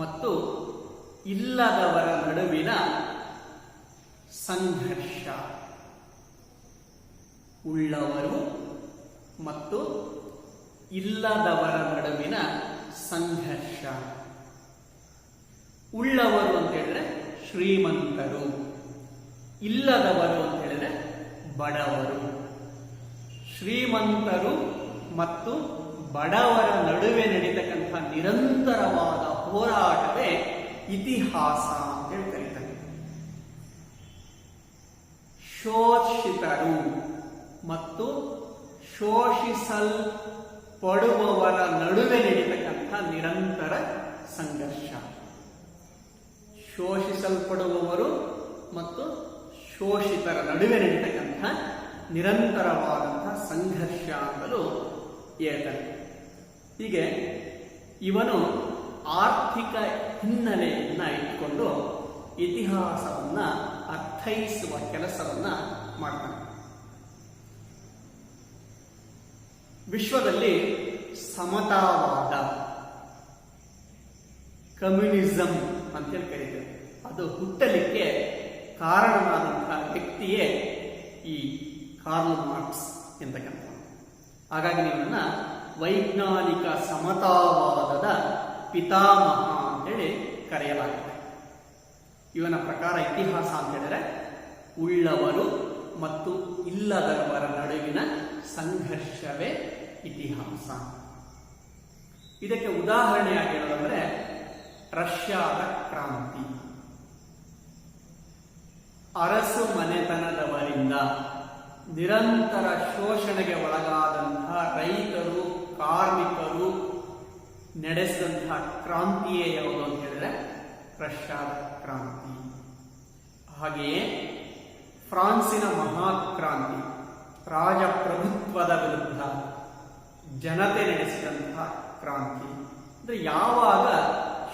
ಮತ್ತು ಇಲ್ಲದವರ ನಡುವಿನ ಸಂಘರ್ಷ. ಉಳ್ಳವರು ಮತ್ತು ಇಲ್ಲದವರ ನಡುವಿನ ಸಂಘರ್ಷ. ಉಳ್ಳವರು ಅಂತ ಹೇಳಿದ್ರೆ ಶ್ರೀಮಂತರು, ಇಲ್ಲದವರು ಅಂತ ಹೇಳಿದ್ರೆ ಬಡವರು. ಶ್ರೀಮಂತರು ಮತ್ತು ಬಡವರ ನಡುವೆ ನಡೀತಕ್ಕಂಥ ನಿರಂತರವಾದ ಹೋರಾಟವೇ ಇತಿಹಾಸ ಅಂತ ಹೇಳಿ ಕರೀತಾರೆ. ಶೋಷಿತರು ಮತ್ತು ಶೋಷಿಸಲ್ಪಡುವವರ ನಡುವೆ ನಡೀತಕ್ಕಂಥ ನಿರಂತರ ಸಂಘರ್ಷ. ಶೋಷಿಸಲ್ಪಡುವವರು ಮತ್ತು ಶೋಷಿತರ ನಡುವೆ ನಡೀತಕ್ಕಂಥ ನಿರಂತರವಾದಂತಹ ಸಂಘರ್ಷ ಅಂತಲೂ ಹೇಳ್ತಾರೆ. ಹೀಗೆ ಇವನು ಆರ್ಥಿಕ ಹಿನ್ನೆಲೆಯನ್ನ ಇಟ್ಕೊಂಡು ಇತಿಹಾಸವನ್ನ ಅರ್ಥೈಸುವ ಕೆಲಸವನ್ನ ಮಾಡ್ತಾನೆ. ವಿಶ್ವದಲ್ಲಿ ಸಮತಾವಾದ, ಕಮ್ಯುನಿಸಂ ಅಂತೇಳಿ ಕರೀತಾರೆ, ಅದು ಹುಟ್ಟಲಿಕ್ಕೆ ಕಾರಣವಾದಂತಹ ವ್ಯಕ್ತಿಯೇ ಈ ಕಾರ್ಲ್ ಮಾರ್ಕ್ಸ್ ಎಂತಕ್ಕಂಥ. ಹಾಗಾಗಿ ಇವನ್ನ ವೈಜ್ಞಾನಿಕ ಸಮತಾವಾದದ ಪಿತಾಮಹ ಅಂತೇಳಿ ಕರೆಯಲಾಗುತ್ತೆ. ಇವನ ಪ್ರಕಾರ ಇತಿಹಾಸ ಅಂತ ಹೇಳಿದ್ರೆ ಉಳ್ಳವರು ಮತ್ತು ಇಲ್ಲದವರ ನಡುವಿನ ಸಂಘರ್ಷವೇ ಇತಿಹಾಸ. ಇದಕ್ಕೆ ಉದಾಹರಣೆಯಾಗಿ ಹೇಳೋದಂದ್ರೆ ರಷ್ಯಾದ ಕ್ರಾಂತಿ. ಅರಸು ಮನೆತನದವರಿಂದ ನಿರಂತರ ಶೋಷಣೆಗೆ ಒಳಗಾದಂತಹ ರೈತರು, ಕಾರ್ಮಿಕರು ನಡೆಸಿದಂತಹ ಕ್ರಾಂತಿಯೇ ಯಾವುದು ಅಂತ ಹೇಳಿದ್ರೆ ರಷ್ಯಾದ ಕ್ರಾಂತಿ. ಹಾಗೆಯೇ ಫ್ರಾನ್ಸಿನ ಮಹಾಕ್ರಾಂತಿ, ರಾಜಪ್ರಭುತ್ವದ ವಿರುದ್ಧ ಜನತೆ ನಡೆಸಿದಂತಹ ಕ್ರಾಂತಿ. ಅಂದ್ರೆ ಯಾವಾಗ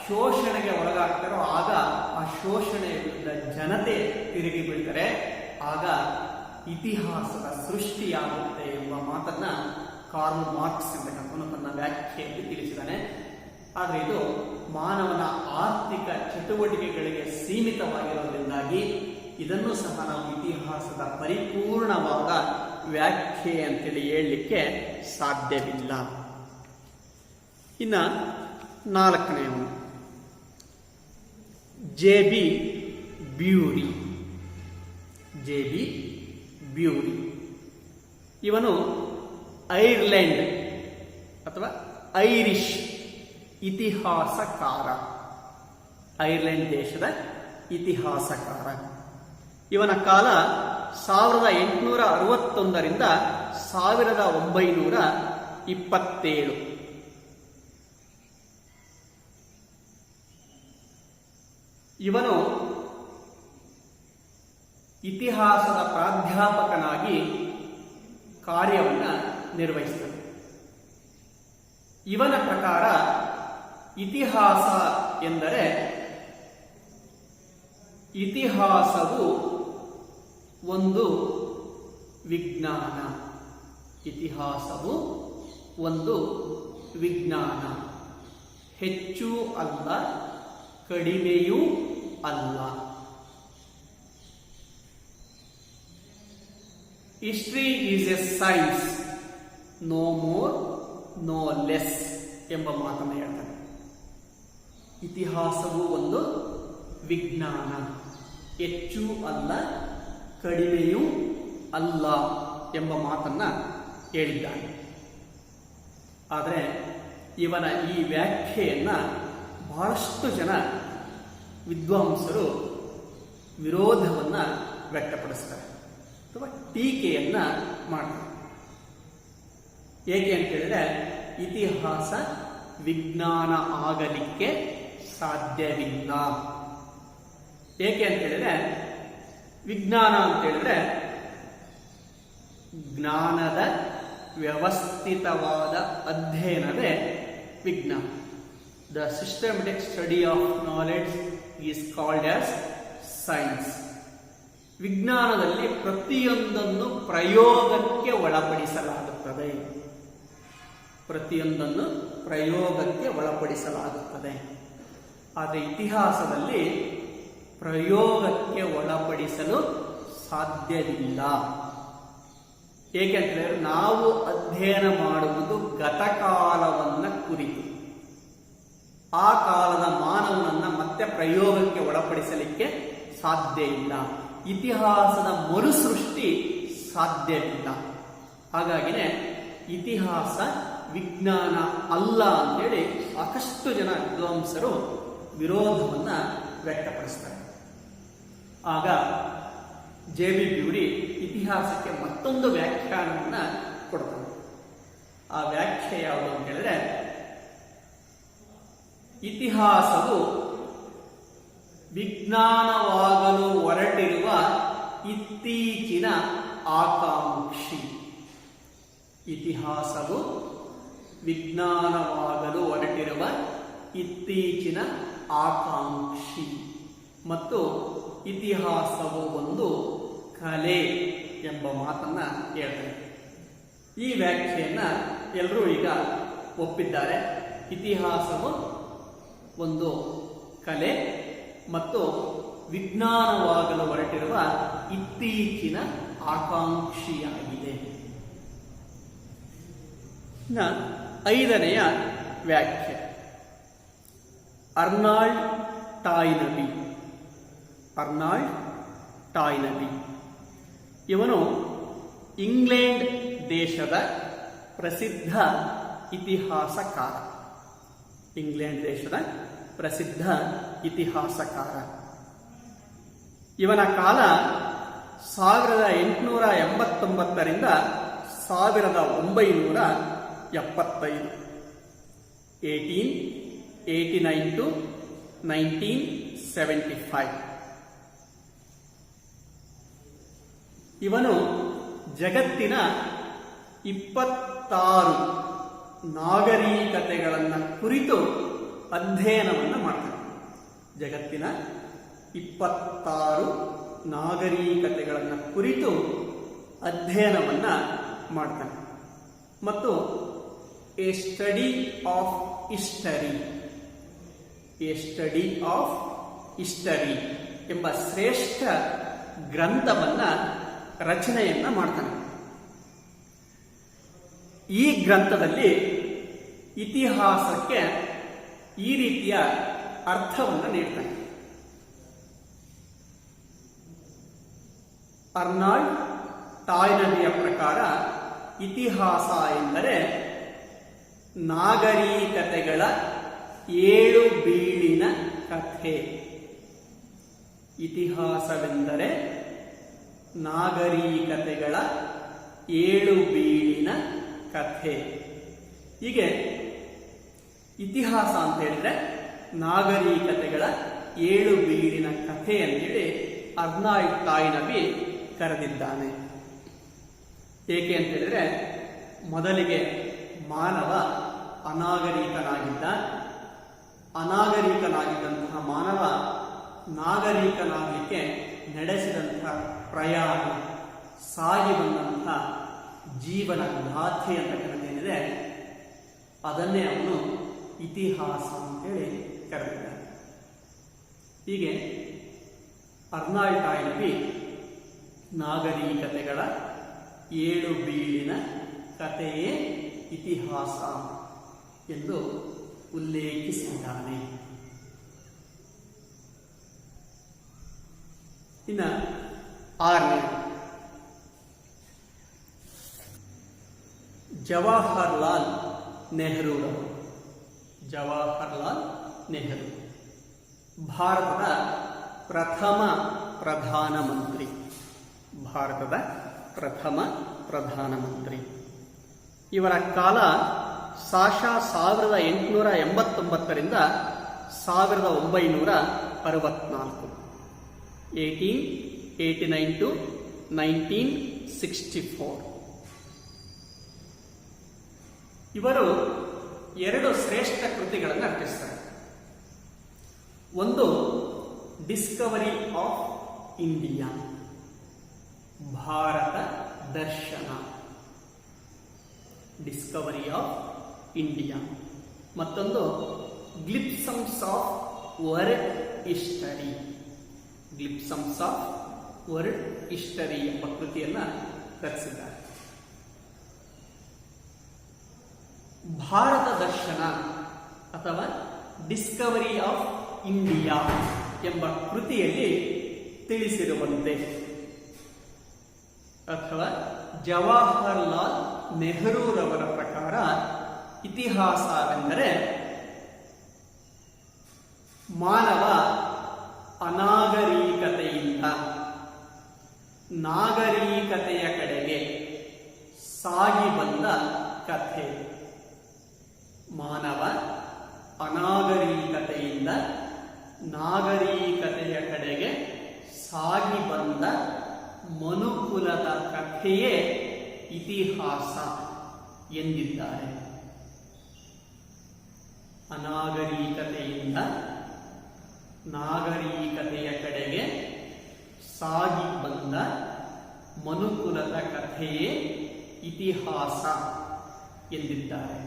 ಶೋಷಣೆಗೆ ಒಳಗಾಗ್ತಾರೋ ಆಗ ಆ ಶೋಷಣೆಯ ವಿರುದ್ಧ ಜನತೆ ತಿರುಗಿ ಬೀಳ್ತಾರೆ, ಆಗ ಇತಿಹಾಸದ ಸೃಷ್ಟಿಯಾಗುತ್ತೆ ಎಂಬ ಮಾತನ್ನ ಕಾರ್ಲ್ ಮಾರ್ಕ್ಸ್ ಎಂಬ ತನ್ನ ವ್ಯಾಖ್ಯೆಯಲ್ಲಿ ತಿಳಿಸಿದ್ದಾನೆ. ಆದರೆ ಇದು ಮಾನವನ ಆರ್ಥಿಕ ಚಟುವಟಿಕೆಗಳಿಗೆ ಸೀಮಿತವಾಗಿರೋದ್ರಿಂದಾಗಿ ಇದನ್ನು ಸಹ ನಾವು ಇತಿಹಾಸದ ಪರಿಪೂರ್ಣವಾದ ವ್ಯಾಖ್ಯೆ ಅಂತೇಳಿ ಹೇಳಲಿಕ್ಕೆ ಸಾಧ್ಯವಿಲ್ಲ. ಇನ್ನು 4ನೇವನು ಜೆ.ಬಿ. ಬ್ಯೂರಿ. ಜೆ.ಬಿ. ಬ್ಯೂರಿ ಇವನು ಐರ್ಲೆಂಡ್ ಅಥವಾ ಐರಿಷ್ ಇತಿಹಾಸಕಾರ, ಐರ್ಲೆಂಡ್ ದೇಶದ ಇತಿಹಾಸಕಾರ. ಇವನ ಕಾಲ 1861ರಿಂದ 1927. ಇವನು ಇತಿಹಾಸದ ಪ್ರಾಧ್ಯಾಪಕನಾಗಿ ಕಾರ್ಯವನ್ನು ನಿರ್ವಹಿಸಿದನು. ಇವನ ಪ್ರಕಾರ ಇತಿಹಾಸ ಎಂದರೆ ಇತಿಹಾಸವು ಒಂದು ವಿಜ್ಞಾನ. ಇತಿಹಾಸವು ಒಂದು ವಿಜ್ಞಾನ, ಹೆಚ್ಚು ಅಲ್ಲ ಕಡಿಮೆಯೂ ಅಲ್ಲ. History is a science, no more no less ಎಂಬ ಮಾತನ್ನು ಹೇಳ್ತಾರೆ. ಇತಿಹಾಸವು ಒಂದು ವಿಜ್ಞಾನ, ಹೆಚ್ಚು ಅಲ್ಲ ಕಡಿಮೆಯೂ ಅಲ್ಲ ಎಂಬ ಮಾತನ್ನ ಹೇಳಿದ್ದಾನೆ. ಆದರೆ ಇವನ ಈ ವ್ಯಾಖ್ಯೆಯನ್ನ ಬಹಳಷ್ಟು ಜನ ವಿದ್ವಾಂಸರು ವಿರೋಧವನ್ನ ವ್ಯಕ್ತಪಡಿಸ್ತಾರೆ ಅಥವಾ ಟೀಕೆಯನ್ನ ಮಾಡ್ತಾರೆ. ಏಕೆ ಅಂತ ಹೇಳಿದ್ರೆ ಇತಿಹಾಸ ವಿಜ್ಞಾನ ಆಗಲಿಕ್ಕೆ ಸಾಧ್ಯವಿಲ್ಲ. ಏಕೆ ಅಂತ ಹೇಳಿದ್ರೆ ವಿಜ್ಞಾನ ಅಂತ ಹೇಳಿದ್ರೆ ಜ್ಞಾನದ ವ್ಯವಸ್ಥಿತವಾದ ಅಧ್ಯಯನವೇ ವಿಜ್ಞಾನ. The systematic study of knowledge is called as science. ವಿಜ್ಞಾನದಲ್ಲಿ ಪ್ರತಿಯೊಂದನ್ನು ಪ್ರಯೋಗಕ್ಕೆ ಒಳಪಡಿಸಲಾಗುತ್ತದೆ. ಪ್ರತಿಯೊಂದನ್ನು ಪ್ರಯೋಗಕ್ಕೆ ಒಳಪಡಿಸಲಾಗುತ್ತದೆ. ಆದರೆ ಇತಿಹಾಸದಲ್ಲಿ ಪ್ರಯೋಗಕ್ಕೆ ಒಳಪಡಿಸಲು ಸಾಧ್ಯವಿಲ್ಲ. ಏಕೆಂದರೆ ನಾವು ಅಧ್ಯಯನ ಮಾಡುವುದು ಗತಕಾಲವನ್ನ ಕುರಿತು. ಆ ಕಾಲದ ಮಾನವನನ್ನ ಮತ್ತೆ ಪ್ರಯೋಗಕ್ಕೆ ಒಳಪಡಿಸಲಿಕ್ಕೆ ಸಾಧ್ಯ ಇಲ್ಲ. ಇತಿಹಾಸದ ಮರುಸೃಷ್ಟಿ ಸಾಧ್ಯವಿಲ್ಲ. ಹಾಗಾಗಿನೇ ಇತಿಹಾಸ ವಿಜ್ಞಾನ ಅಲ್ಲ ಅಂತೇಳಿ ಸಾಕಷ್ಟು ಜನ ವಿದ್ವಾಂಸರು ವಿರೋಧವನ್ನ ವ್ಯಕ್ತಪಡಿಸ್ತಾರೆ. ಆಗ ಜೆ.ಬಿ. ಬ್ಯೂರಿ ಇತಿಹಾಸಕ್ಕೆ ಮತ್ತೊಂದು ವ್ಯಾಖ್ಯಾನವನ್ನ ಕೊಡ್ತಾರೆ. ಆ ವ್ಯಾಖ್ಯೆ ಯಾವುದು ಅಂತ ಹೇಳಿದ್ರೆ ಇತಿಹಾಸವು ವಿಜ್ಞಾನವಾಗಲು ಹೊರಟಿರುವ ಇತ್ತೀಚಿನ ಆಕಾಂಕ್ಷಿ. ಇತಿಹಾಸವು ವಿಜ್ಞಾನವಾಗಲು ಹೊರಟಿರುವ ಇತ್ತೀಚಿನ ಆಕಾಂಕ್ಷಿ ಮತ್ತು ಇತಿಹಾಸವು ಒಂದು ಕಲೆ ಎಂಬ ಮಾತನ್ನ ಹೇಳ್ತಾರೆ. ಈ ವ್ಯಾಖ್ಯೆಯನ್ನ ಎಲ್ಲರೂ ಈಗ ಒಪ್ಪಿದ್ದಾರೆ. ಇತಿಹಾಸವು ಒಂದು ಕಲೆ ಮತ್ತು ವಿಜ್ಞಾನವಾಗಲು ಹೊರಟಿರುವ ಇತ್ತೀಚಿನ ಆಕಾಂಕ್ಷಿಯಾಗಿದೆ. 5ನೆಯ ವ್ಯಾಖ್ಯೆ ಅರ್ನಾಲ್ಡ್ ಟಾಯ್ನಬಿ. ಅರ್ನಾಲ್ಡ್ ಟಾಯ್ನಬಿ ಇವನು ಇಂಗ್ಲೆಂಡ್ ದೇಶದ ಪ್ರಸಿದ್ಧ ಇತಿಹಾಸಕಾರ. ಇಂಗ್ಲೆಂಡ್ ದೇಶದ ಪ್ರಸಿದ್ಧ ಇತಿಹಾಸಕಾರ. ಇವನ ಕಾಲ 1889ರಿಂದ 1975. 1889 to 1975. ಇವನು ಜಗತ್ತಿನ 26 ನಾಗರಿಕತೆಗಳನ್ನು ಕುರಿತು ಅಧ್ಯಯನವನ್ನು ಮಾಡ್ತಾನೆ. ಜಗತ್ತಿನ 26 ನಾಗರಿಕತೆಗಳನ್ನು ಕುರಿತು ಅಧ್ಯಯನವನ್ನು ಮಾಡ್ತಾನೆ. ಮತ್ತು A study of history, A study of history ಎಂಬ ಶ್ರೇಷ್ಠ ಗ್ರಂಥವನ್ನು ರಚನೆಯನ್ನ ಮಾಡ್ತಾನೆ. ಈ ಗ್ರಂಥದಲ್ಲಿ ಇತಿಹಾಸಕ್ಕೆ ಈ ರೀತಿಯ ಅರ್ಥವನ್ನು ನೀಡ್ತಾನೆ. ಅರ್ನಾಲ್ಡ್ ಟಾಯ್ನಬಿಯ ಪ್ರಕಾರ ಇತಿಹಾಸ ಎಂದರೆ ನಾಗರಿಕತೆಗಳ 7 ಬೀಳಿನ ಕಥೆ. ಇತಿಹಾಸವೆಂದರೆ ನಾಗರಿಕತೆಗಳ 7 ಬೀಳಿನ ಕಥೆ. ಹೀಗೆ ಇತಿಹಾಸ ಅಂತ ಹೇಳಿದ್ರೆ ನಾಗರಿಕತೆಗಳ 7 ಬೀಳಿನ ಕಥೆ ಅಂತೇಳಿ ಅರ್ನಾಲ್ಡ್ ಟಾಯ್ನಬಿ ಕರೆದಿದ್ದಾನೆ. ಏಕೆ ಅಂತ ಹೇಳಿದ್ರೆ ಮೊದಲಿಗೆ ಮಾನವ ಅನಾಗರಿಕನಾಗಿದ್ದಂತಹ ಮಾನವ ನಾಗರಿಕನಾಗಲಿಕ್ಕೆ ನಡೆಸಿದಂತಹ ಪ್ರಯಾಣ, ಸಾಗಿ ಬಂದಂತಹ ಜೀವನ ಗಾಥೆ ಅಂತ ಕರೆದೇನಿದೆ ಅದನ್ನೇ ಅವನು ಇತಿಹಾಸ ಅಂತೇಳಿ ಕರೆದಿದ್ದಾನೆ. ಹೀಗೆ ಅರ್ನಾಲ್ಡ್ ಟಾಯ್ನಬಿ ನಾಗರಿಕತೆಗಳ 7 ಬೀಳಿನ ಕಥೆಯೇ ಇತಿಹಾಸ ಎಂದು ಉಲ್ಲೇಖಿಸಿದ್ದಾನೆ. ಇನ್ನು 6ನೇ ಜವಾಹರ್ಲಾಲ್ ನೆಹರು. ಜವಾಹರ್ಲಾಲ್ ನೆಹರು ಭಾರತದ ಪ್ರಥಮ ಪ್ರಧಾನಮಂತ್ರಿ. ಭಾರತದ ಪ್ರಥಮ ಪ್ರಧಾನಮಂತ್ರಿ. ಇವರ ಕಾಲ ಸಾಶ 1889ರಿಂದ 1964. 1889 to 1964. ಇವರು 2 ಶ್ರೇಷ್ಠ ಕೃತಿಗಳನ್ನು ರಚಿಸ್ತಾರೆ. ಒಂದು Discovery of India, Bharat Darshan. Discovery of India. ಮತ್ತೊಂದು glimpses of world history. Glimpses of world history ಎಂಬ ಕೃತಿಯನ್ನು ರಚಿಸಿದ್ದಾರೆ. ಭಾರತ ದರ್ಶನ ಅಥವಾ ಡಿಸ್ಕವರಿ ಆಫ್ ಇಂಡಿಯಾ ಎಂಬ ಕೃತಿಯಲ್ಲಿ ತಿಳಿಸಿರುವಂತೆ ಅಥವಾ ಜವಾಹರ್ಲಾಲ್ ನೆಹರೂರವರ ಪ್ರಕಾರ ಇತಿಹಾಸವೆಂದರೆ ಮಾನವ ಅನಾಗರಿಕತೆಯಿಂದ ನಾಗರಿಕತೆಯ ಕಡೆಗೆ ಸಾಗಿ ಬಂದ ಕಥೆ. ಮಾನವ ಅನಾಗರಿಕತೆಯಿಂದ ನಾಗರಿಕತೆಯ ಕಡೆಗೆ ಸಾಗಿ ಬಂದ ಮನುಕುಲದ ಕಥೆಯೇ ಇತಿಹಾಸ ಎಂದಿದ್ದಾರೆ. ಅನಾಗರಿಕತೆಯಿಂದ ನಾಗರಿಕತೆಯ ಕಡೆಗೆ ಸಾಗಿ ಬಂದ ಮನುಕುಲದ ಕಥೆಯೇ ಇತಿಹಾಸ ಎಂದಿದ್ದಾರೆ.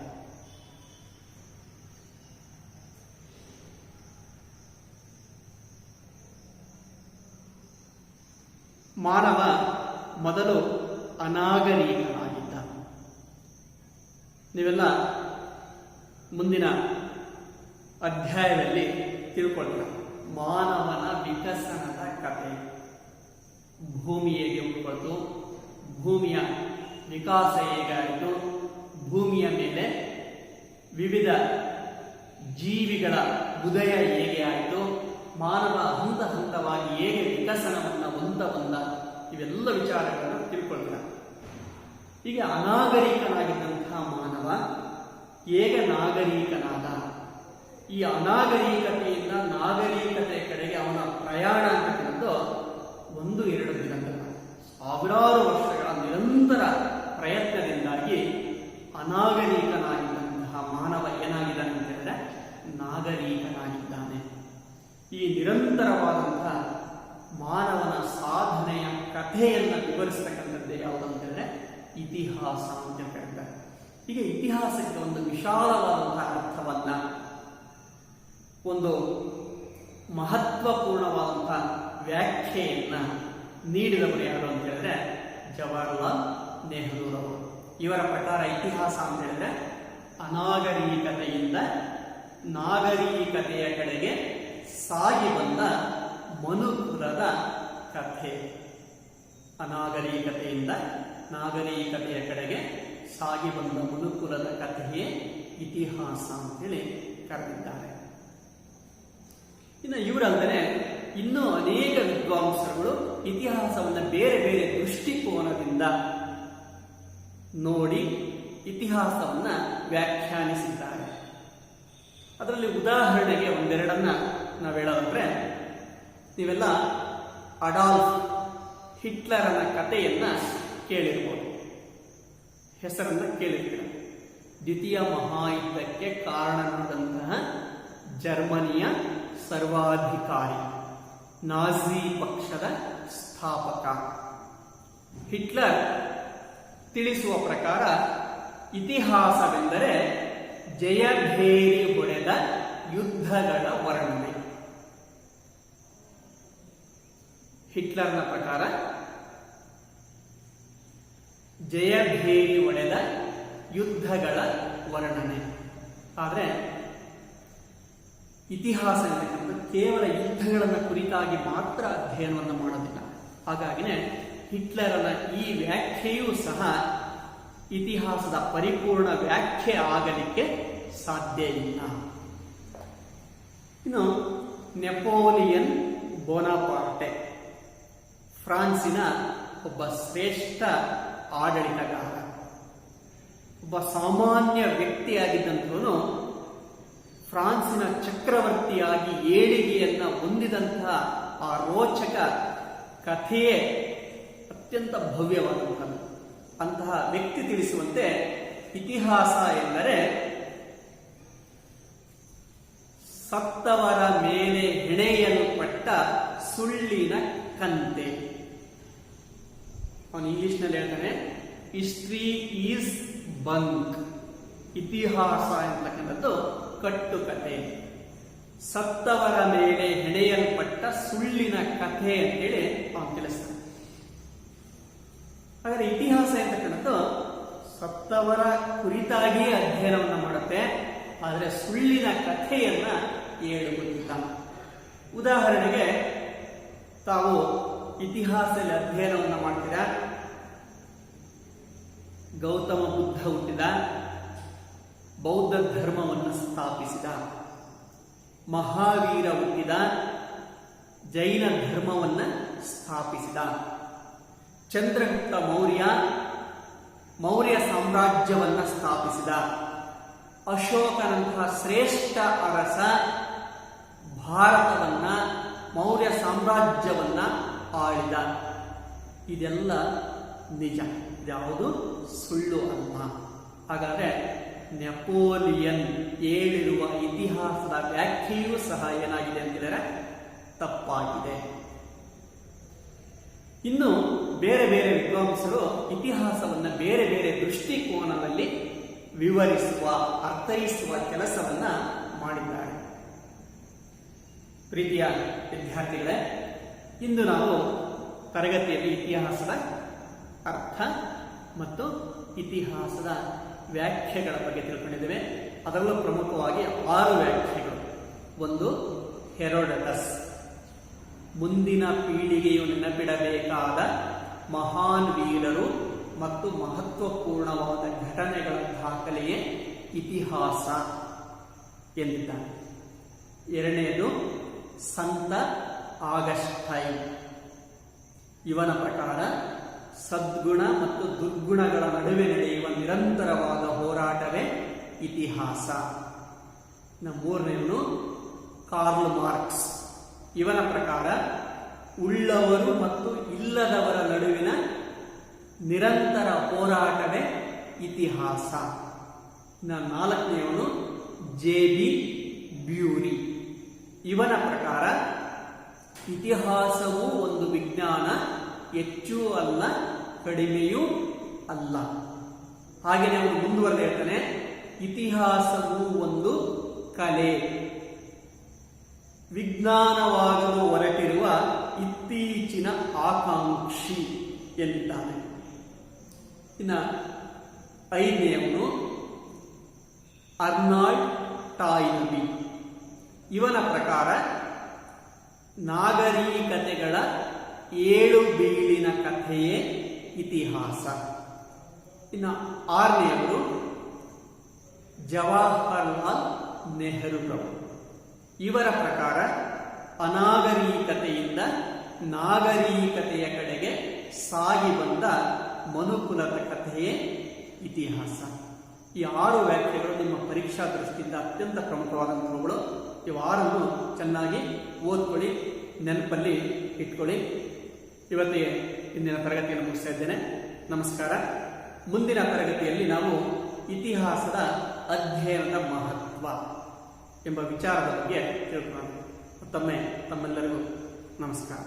ಮಾನವ ಮೊದಲು ಅನಾಗರಿಕನಾಗಿದ್ದ. ನೀವೆಲ್ಲ ಮುಂದಿನ ಅಧ್ಯಾಯದಲ್ಲಿ ತಿಳ್ಕೊಳ್ತೀರ. ಮಾನವನ ವಿಕಸನದ ಕಥೆ, ಭೂಮಿ ಹೇಗೆ ಹುಟ್ಟುಕೊಳ್ತು, ಭೂಮಿಯ ವಿಕಾಸ ಹೇಗಾಯಿತು, ಭೂಮಿಯ ಮೇಲೆ ವಿವಿಧ ಜೀವಿಗಳ ಉದಯ ಹೇಗೆ ಆಯಿತು, ಮಾನವ ಹಂತ ಹಂತವಾಗಿ ಹೇಗೆ ವಿಕಸನವನ್ನು ಹೊಂದ ಇವೆಲ್ಲ ವಿಚಾರಗಳನ್ನು ತಿಳ್ಕೊಳ್ತಾರೆ. ಹೀಗೆ ಅನಾಗರಿಕನಾಗಿದ್ದಂತಹ ಮಾನವ ಹೇಗೆ ನಾಗರಿಕನಾದ, ಈ ಅನಾಗರಿಕತೆಯಿಂದ ನಾಗರಿಕತೆಯ ಕಡೆಗೆ ಅವನ ಪ್ರಯಾಣ ಅಂತಕ್ಕಂಥದ್ದು 1-2 ದಿನಗಳ ಸಾವಿರಾರು ವರ್ಷಗಳ ನಿರಂತರ ಪ್ರಯತ್ನದಿಂದಾಗಿ ಅನಾಗರಿಕನಾಗಿದ್ದಂತಹ ಇತಿಹಾಸ ಅಂತ ಕರೀತಾರೆ. ಹೀಗೆ ಇತಿಹಾಸಕ್ಕೆ ಒಂದು ವಿಶಾಲವಾದಂತಹ ಅರ್ಥವನ್ನ, ಒಂದು ಮಹತ್ವಪೂರ್ಣವಾದಂತಹ ವ್ಯಾಖ್ಯೆಯನ್ನ ನೀಡಿದವರು ಯಾರು ಅಂತ ಹೇಳಿದ್ರೆ ಜವಾಹರ್ಲಾಲ್ ನೆಹರೂರವರು. ಇವರ ಪ್ರಕಾರ ಇತಿಹಾಸ ಅಂತ ಹೇಳಿದ್ರೆ ಅನಾಗರಿಕತೆಯಿಂದ ನಾಗರಿಕತೆಯ ಕಡೆಗೆ ಸಾಗಿ ಬಂದ ಮನುಕುಲದ ಕಥೆ. ಅನಾಗರಿಕತೆಯಿಂದ ನಾಗರಿಕತೆಯ ಕಡೆಗೆ ಸಾಗಿ ಬಂದ ಮನುಕುಲದ ಕಥೆಯೇ ಇತಿಹಾಸ ಅಂತೇಳಿ ಕರೆದಿದ್ದಾರೆ. ಇನ್ನು ಇವರಲ್ಲದೆ ಇನ್ನೂ ಅನೇಕ ವಿದ್ವಾಂಸರುಗಳು ಇತಿಹಾಸವನ್ನು ಬೇರೆ ಬೇರೆ ದೃಷ್ಟಿಕೋನದಿಂದ ನೋಡಿ ಇತಿಹಾಸವನ್ನ ವ್ಯಾಖ್ಯಾನಿಸಿದ್ದಾರೆ. ಅದರಲ್ಲಿ ಉದಾಹರಣೆಗೆ ಒಂದೆರಡನ್ನ ನಾವು ಹೇಳೋದಂದ್ರೆ, ನೀವೆಲ್ಲ ಅಡಾಲ್ಫ್ ಹಿಟ್ಲರನ ಕಥೆಯನ್ನ ಕೇಳಿರ್ಬೋದು, ಹೆಸರನ್ನ ಕೇಳಿರ್ತೀರ. ದ್ವಿತೀಯ ಮಹಾಯುದ್ಧಕ್ಕೆ ಕಾರಣನಾದಂತಹ ಜರ್ಮನಿಯ ಸರ್ವಾಧಿಕಾರಿ, ನಾಜಿ ಪಕ್ಷದ ಸ್ಥಾಪಕ ಹಿಟ್ಲರ್ ತಿಳಿಸುವ ಪ್ರಕಾರ ಇತಿಹಾಸವೆಂದರೆ ಜಯಭೇರಿ ಹೊಡೆದ ಯುದ್ಧಗಳ ವರ್ಣನೆ. ಹಿಟ್ಲರ್ನ ಪ್ರಕಾರ ಜಯಭೇರಿ ಹೊಡೆದ ಯುದ್ಧಗಳ ವರ್ಣನೆ. ಆದರೆ ಇತಿಹಾಸ ಎಂತಕ್ಕಂಥ ಕೇವಲ ಯುದ್ಧಗಳನ್ನು ಕುರಿತಾಗಿ ಮಾತ್ರ ಅಧ್ಯಯನವನ್ನು ಮಾಡೋದಿಲ್ಲ. ಹಾಗಾಗಿನೇ ಹಿಟ್ಲರನ ಈ ವ್ಯಾಖ್ಯೆಯೂ ಸಹ ಇತಿಹಾಸದ ಪರಿಪೂರ್ಣ ವ್ಯಾಖ್ಯೆ ಆಗಲಿಕ್ಕೆ ಸಾಧ್ಯ ಇಲ್ಲ. ಇನ್ನು ನೆಪೋಲಿಯನ್ ಬೋನಾಪಾರ್ಟೆ ಫ್ರಾನ್ಸಿನ ಒಬ್ಬ ಶ್ರೇಷ್ಠ ಆಡಳಿತಗಾರ, ಒಬ್ಬ ಸಾಮಾನ್ಯ ವ್ಯಕ್ತಿಯಾಗಿದ್ದಂಥವನು ಫ್ರಾನ್ಸಿನ ಚಕ್ರವರ್ತಿಯಾಗಿ ಏಳಿಗೆಯನ್ನ ಹೊಂದಿದಂತಹ ಆ ರೋಚಕ ಕಥೆಯೇ ಅತ್ಯಂತ ಭವ್ಯವಾದಂಥದ್ದು. ಅಂತಹ ವ್ಯಕ್ತಿ ತಿಳಿಸುವಂತೆ ಇತಿಹಾಸ ಎಂದರೆ ಸತ್ತವರ ಮೇಲೆ ಹೆಣೆಯಲ್ಪಟ್ಟ ಸುಳ್ಳಿನ ಕಂತೆ. ಅವನು ಇಂಗ್ಲಿಷ್ನಲ್ಲಿ ಹೇಳ್ತಾನೆ, ಹಿಸ್ಟ್ರಿ ಈಸ್ ಬಂಕ್. ಇತಿಹಾಸ ಎಂತಕ್ಕಂಥದ್ದು ಕಟ್ಟುಕತೆ, ಸತ್ತವರ ಮೇಲೆ ಹೆಣೆಯಲ್ಪಟ್ಟ ಸುಳ್ಳಿನ ಕಥೆ ಅಂತೇಳಿ ಅವನು ತಿಳಿಸ್ತಾನೆ. ಹಾಗಾದ್ರೆ ಇತಿಹಾಸ ಎಂತಕ್ಕಂಥದ್ದು ಸತ್ತವರ ಕುರಿತಾಗಿಯೇ ಅಧ್ಯಯನವನ್ನು ಮಾಡುತ್ತೆ, ಆದರೆ ಸುಳ್ಳಿನ ಕಥೆಯನ್ನ ಹೇಳುವುದಿಲ್ಲ. ಉದಾಹರಣೆಗೆ, ತಾವು ಇತಿಹಾಸದಲ್ಲಿ ಅಧ್ಯಯನವನ್ನು ಮಾಡ್ತೀರಾ. ಗೌತಮ ಬುದ್ಧ ಹುಟ್ಟಿದ, ಬೌದ್ಧ ಧರ್ಮವನ್ನು ಸ್ಥಾಪಿಸಿದ. ಮಹಾವೀರ ಹುಟ್ಟಿದ, ಜೈನ ಧರ್ಮವನ್ನು ಸ್ಥಾಪಿಸಿದ. ಚಂದ್ರಗುಪ್ತ ಮೌರ್ಯ ಸಾಮ್ರಾಜ್ಯವನ್ನ ಸ್ಥಾಪಿಸಿದ. ಅಶೋಕನಂತಹ ಶ್ರೇಷ್ಠ ಅರಸ ಭಾರತವನ್ನ, ಮೌರ್ಯ ಸಾಮ್ರಾಜ್ಯವನ್ನ ಆಳಿದ. ಇದೆಲ್ಲ ನಿಜ, ಯಾವುದು ಸುಳ್ಳು ಅಲ್ಲ. ಹಾಗಾದ್ರೆ ನೆಪೋಲಿಯನ್ ಹೇಳಿರುವ ಇತಿಹಾಸದ ವ್ಯಾಖ್ಯೆಯೂ ಸಹ ಏನಾಗಿದೆ ಅಂತಿದ್ದಾರೆ, ತಪ್ಪಾಗಿದೆ. ಇನ್ನು ಬೇರೆ ಬೇರೆ ವಿದ್ವಾಂಸರು ಇತಿಹಾಸವನ್ನು ಬೇರೆ ಬೇರೆ ದೃಷ್ಟಿಕೋನದಲ್ಲಿ ವಿವರಿಸುವ, ಅರ್ಥೈಸುವ ಕೆಲಸವನ್ನ ಮಾಡಿದ್ದಾರೆ. ಪ್ರೀತಿಯ ವಿದ್ಯಾರ್ಥಿಗಳೇ, ಇಂದು ನಾವು ತರಗತಿಯಲ್ಲಿ ಇತಿಹಾಸದ ಅರ್ಥ ಮತ್ತು ಇತಿಹಾಸದ ವ್ಯಾಖ್ಯೆಗಳ ಬಗ್ಗೆ ತಿಳ್ಕೊಂಡಿದ್ದೇವೆ. ಅದರಲ್ಲೂ ಪ್ರಮುಖವಾಗಿ 6 ವ್ಯಾಖ್ಯೆಗಳು. ಒಂದು, ಹೆರೋಡಟಸ್, ಮುಂದಿನ ಪೀಳಿಗೆಯು ನೆನಪಿಡಬೇಕಾದ ಮಹಾನ್ ವೀರರು ಮತ್ತು ಮಹತ್ವಪೂರ್ಣವಾದ ಘಟನೆಗಳ ದಾಖಲೆಯೇ ಇತಿಹಾಸ ಎಂದಿದ್ದಾನೆ. ಎರಡನೆಯದು, ಸಂತ ಆಗಸ್ಟೈನ್. ಇವನ ಪ್ರಕಾರ ಸದ್ಗುಣ ಮತ್ತು ದುರ್ಗುಣಗಳ ನಡುವೆ ನಡೆಯುವ ನಿರಂತರವಾದ ಹೋರಾಟವೇ ಇತಿಹಾಸ. ಮೂರನೆಯವನು ಕಾರ್ಲ್ ಮಾರ್ಕ್ಸ್. ಇವನ ಪ್ರಕಾರ ಉಳ್ಳವರು ಮತ್ತು ಇಲ್ಲದವರ ನಡುವಿನ ನಿರಂತರ ಹೋರಾಟವೇ ಇತಿಹಾಸ. ನಾಲ್ಕನೆಯವನು ಜೆ.ಬಿ. ಬ್ಯೂರಿ. ಇವನ ಪ್ರಕಾರ ಇತಿಹಾಸವೂ ಒಂದು ವಿಜ್ಞಾನ, ಹೆಚ್ಚೂ ಅಲ್ಲ ಕಡಿಮೆಯೂ ಅಲ್ಲ. ಹಾಗೆಯೇ ಅವನು ಮುಂದುವರೆದ ಹೇಳ್ತಾನೆ, ಇತಿಹಾಸವು ಒಂದು ಕಲೆ, ವಿಜ್ಞಾನವಾಗಲು ಹೊರಟಿರುವ ಇತ್ತೀಚಿನ ಆಕಾಂಕ್ಷಿ ಎಂದಿದ್ದಾನೆ. ಇನ್ನು 5ನೇಯವನು ಅರ್ನಾಲ್ಡ್ ಟಾಯ್ನ್ಬಿ. ಇವನ ಪ್ರಕಾರ ನಾಗರಿಕತೆಗಳ 7 ಬೀಳಿನ ಕಥೆಯೇ ಇತಿಹಾಸ. ಇನ್ನು 6ನೇಯವರು ಜವಾಹರ್ಲಾಲ್ ನೆಹರುರವರು. ಇವರ ಪ್ರಕಾರ ಅನಾಗರಿಕತೆಯಿಂದ ನಾಗರಿಕತೆಯ ಕಡೆಗೆ ಸಾಗಿ ಬಂದ ಮನುಕುಲದ ಕಥೆಯೇ ಇತಿಹಾಸ. ಈ 6 ವ್ಯಾಖ್ಯೆಗಳು ನಿಮ್ಮ ಪರೀಕ್ಷಾ ದೃಷ್ಟಿಯಿಂದ ಅತ್ಯಂತ ಪ್ರಮುಖವಾದಂಥವುಗಳು. ಇವಾರನ್ನು ಚೆನ್ನಾಗಿ ಓದ್ಕೊಳ್ಳಿ, ನೆನಪಲ್ಲಿ ಇಟ್ಕೊಳ್ಳಿ. ಇವತ್ತಿಗೆ ಇಂದಿನ ತರಗತಿಯನ್ನು ಮುಗಿಸ್ತಾ ಇದ್ದೇನೆ. ನಮಸ್ಕಾರ. ಮುಂದಿನ ತರಗತಿಯಲ್ಲಿ ನಾವು ಇತಿಹಾಸದ ಅಧ್ಯಯನದ ಮಹತ್ವ ಎಂಬ ವಿಚಾರದ ಬಗ್ಗೆ ತಿಳ್ಕೊಳ್ಳೋಣ. ಮತ್ತೊಮ್ಮೆ ತಮ್ಮೆಲ್ಲರಿಗೂ ನಮಸ್ಕಾರ.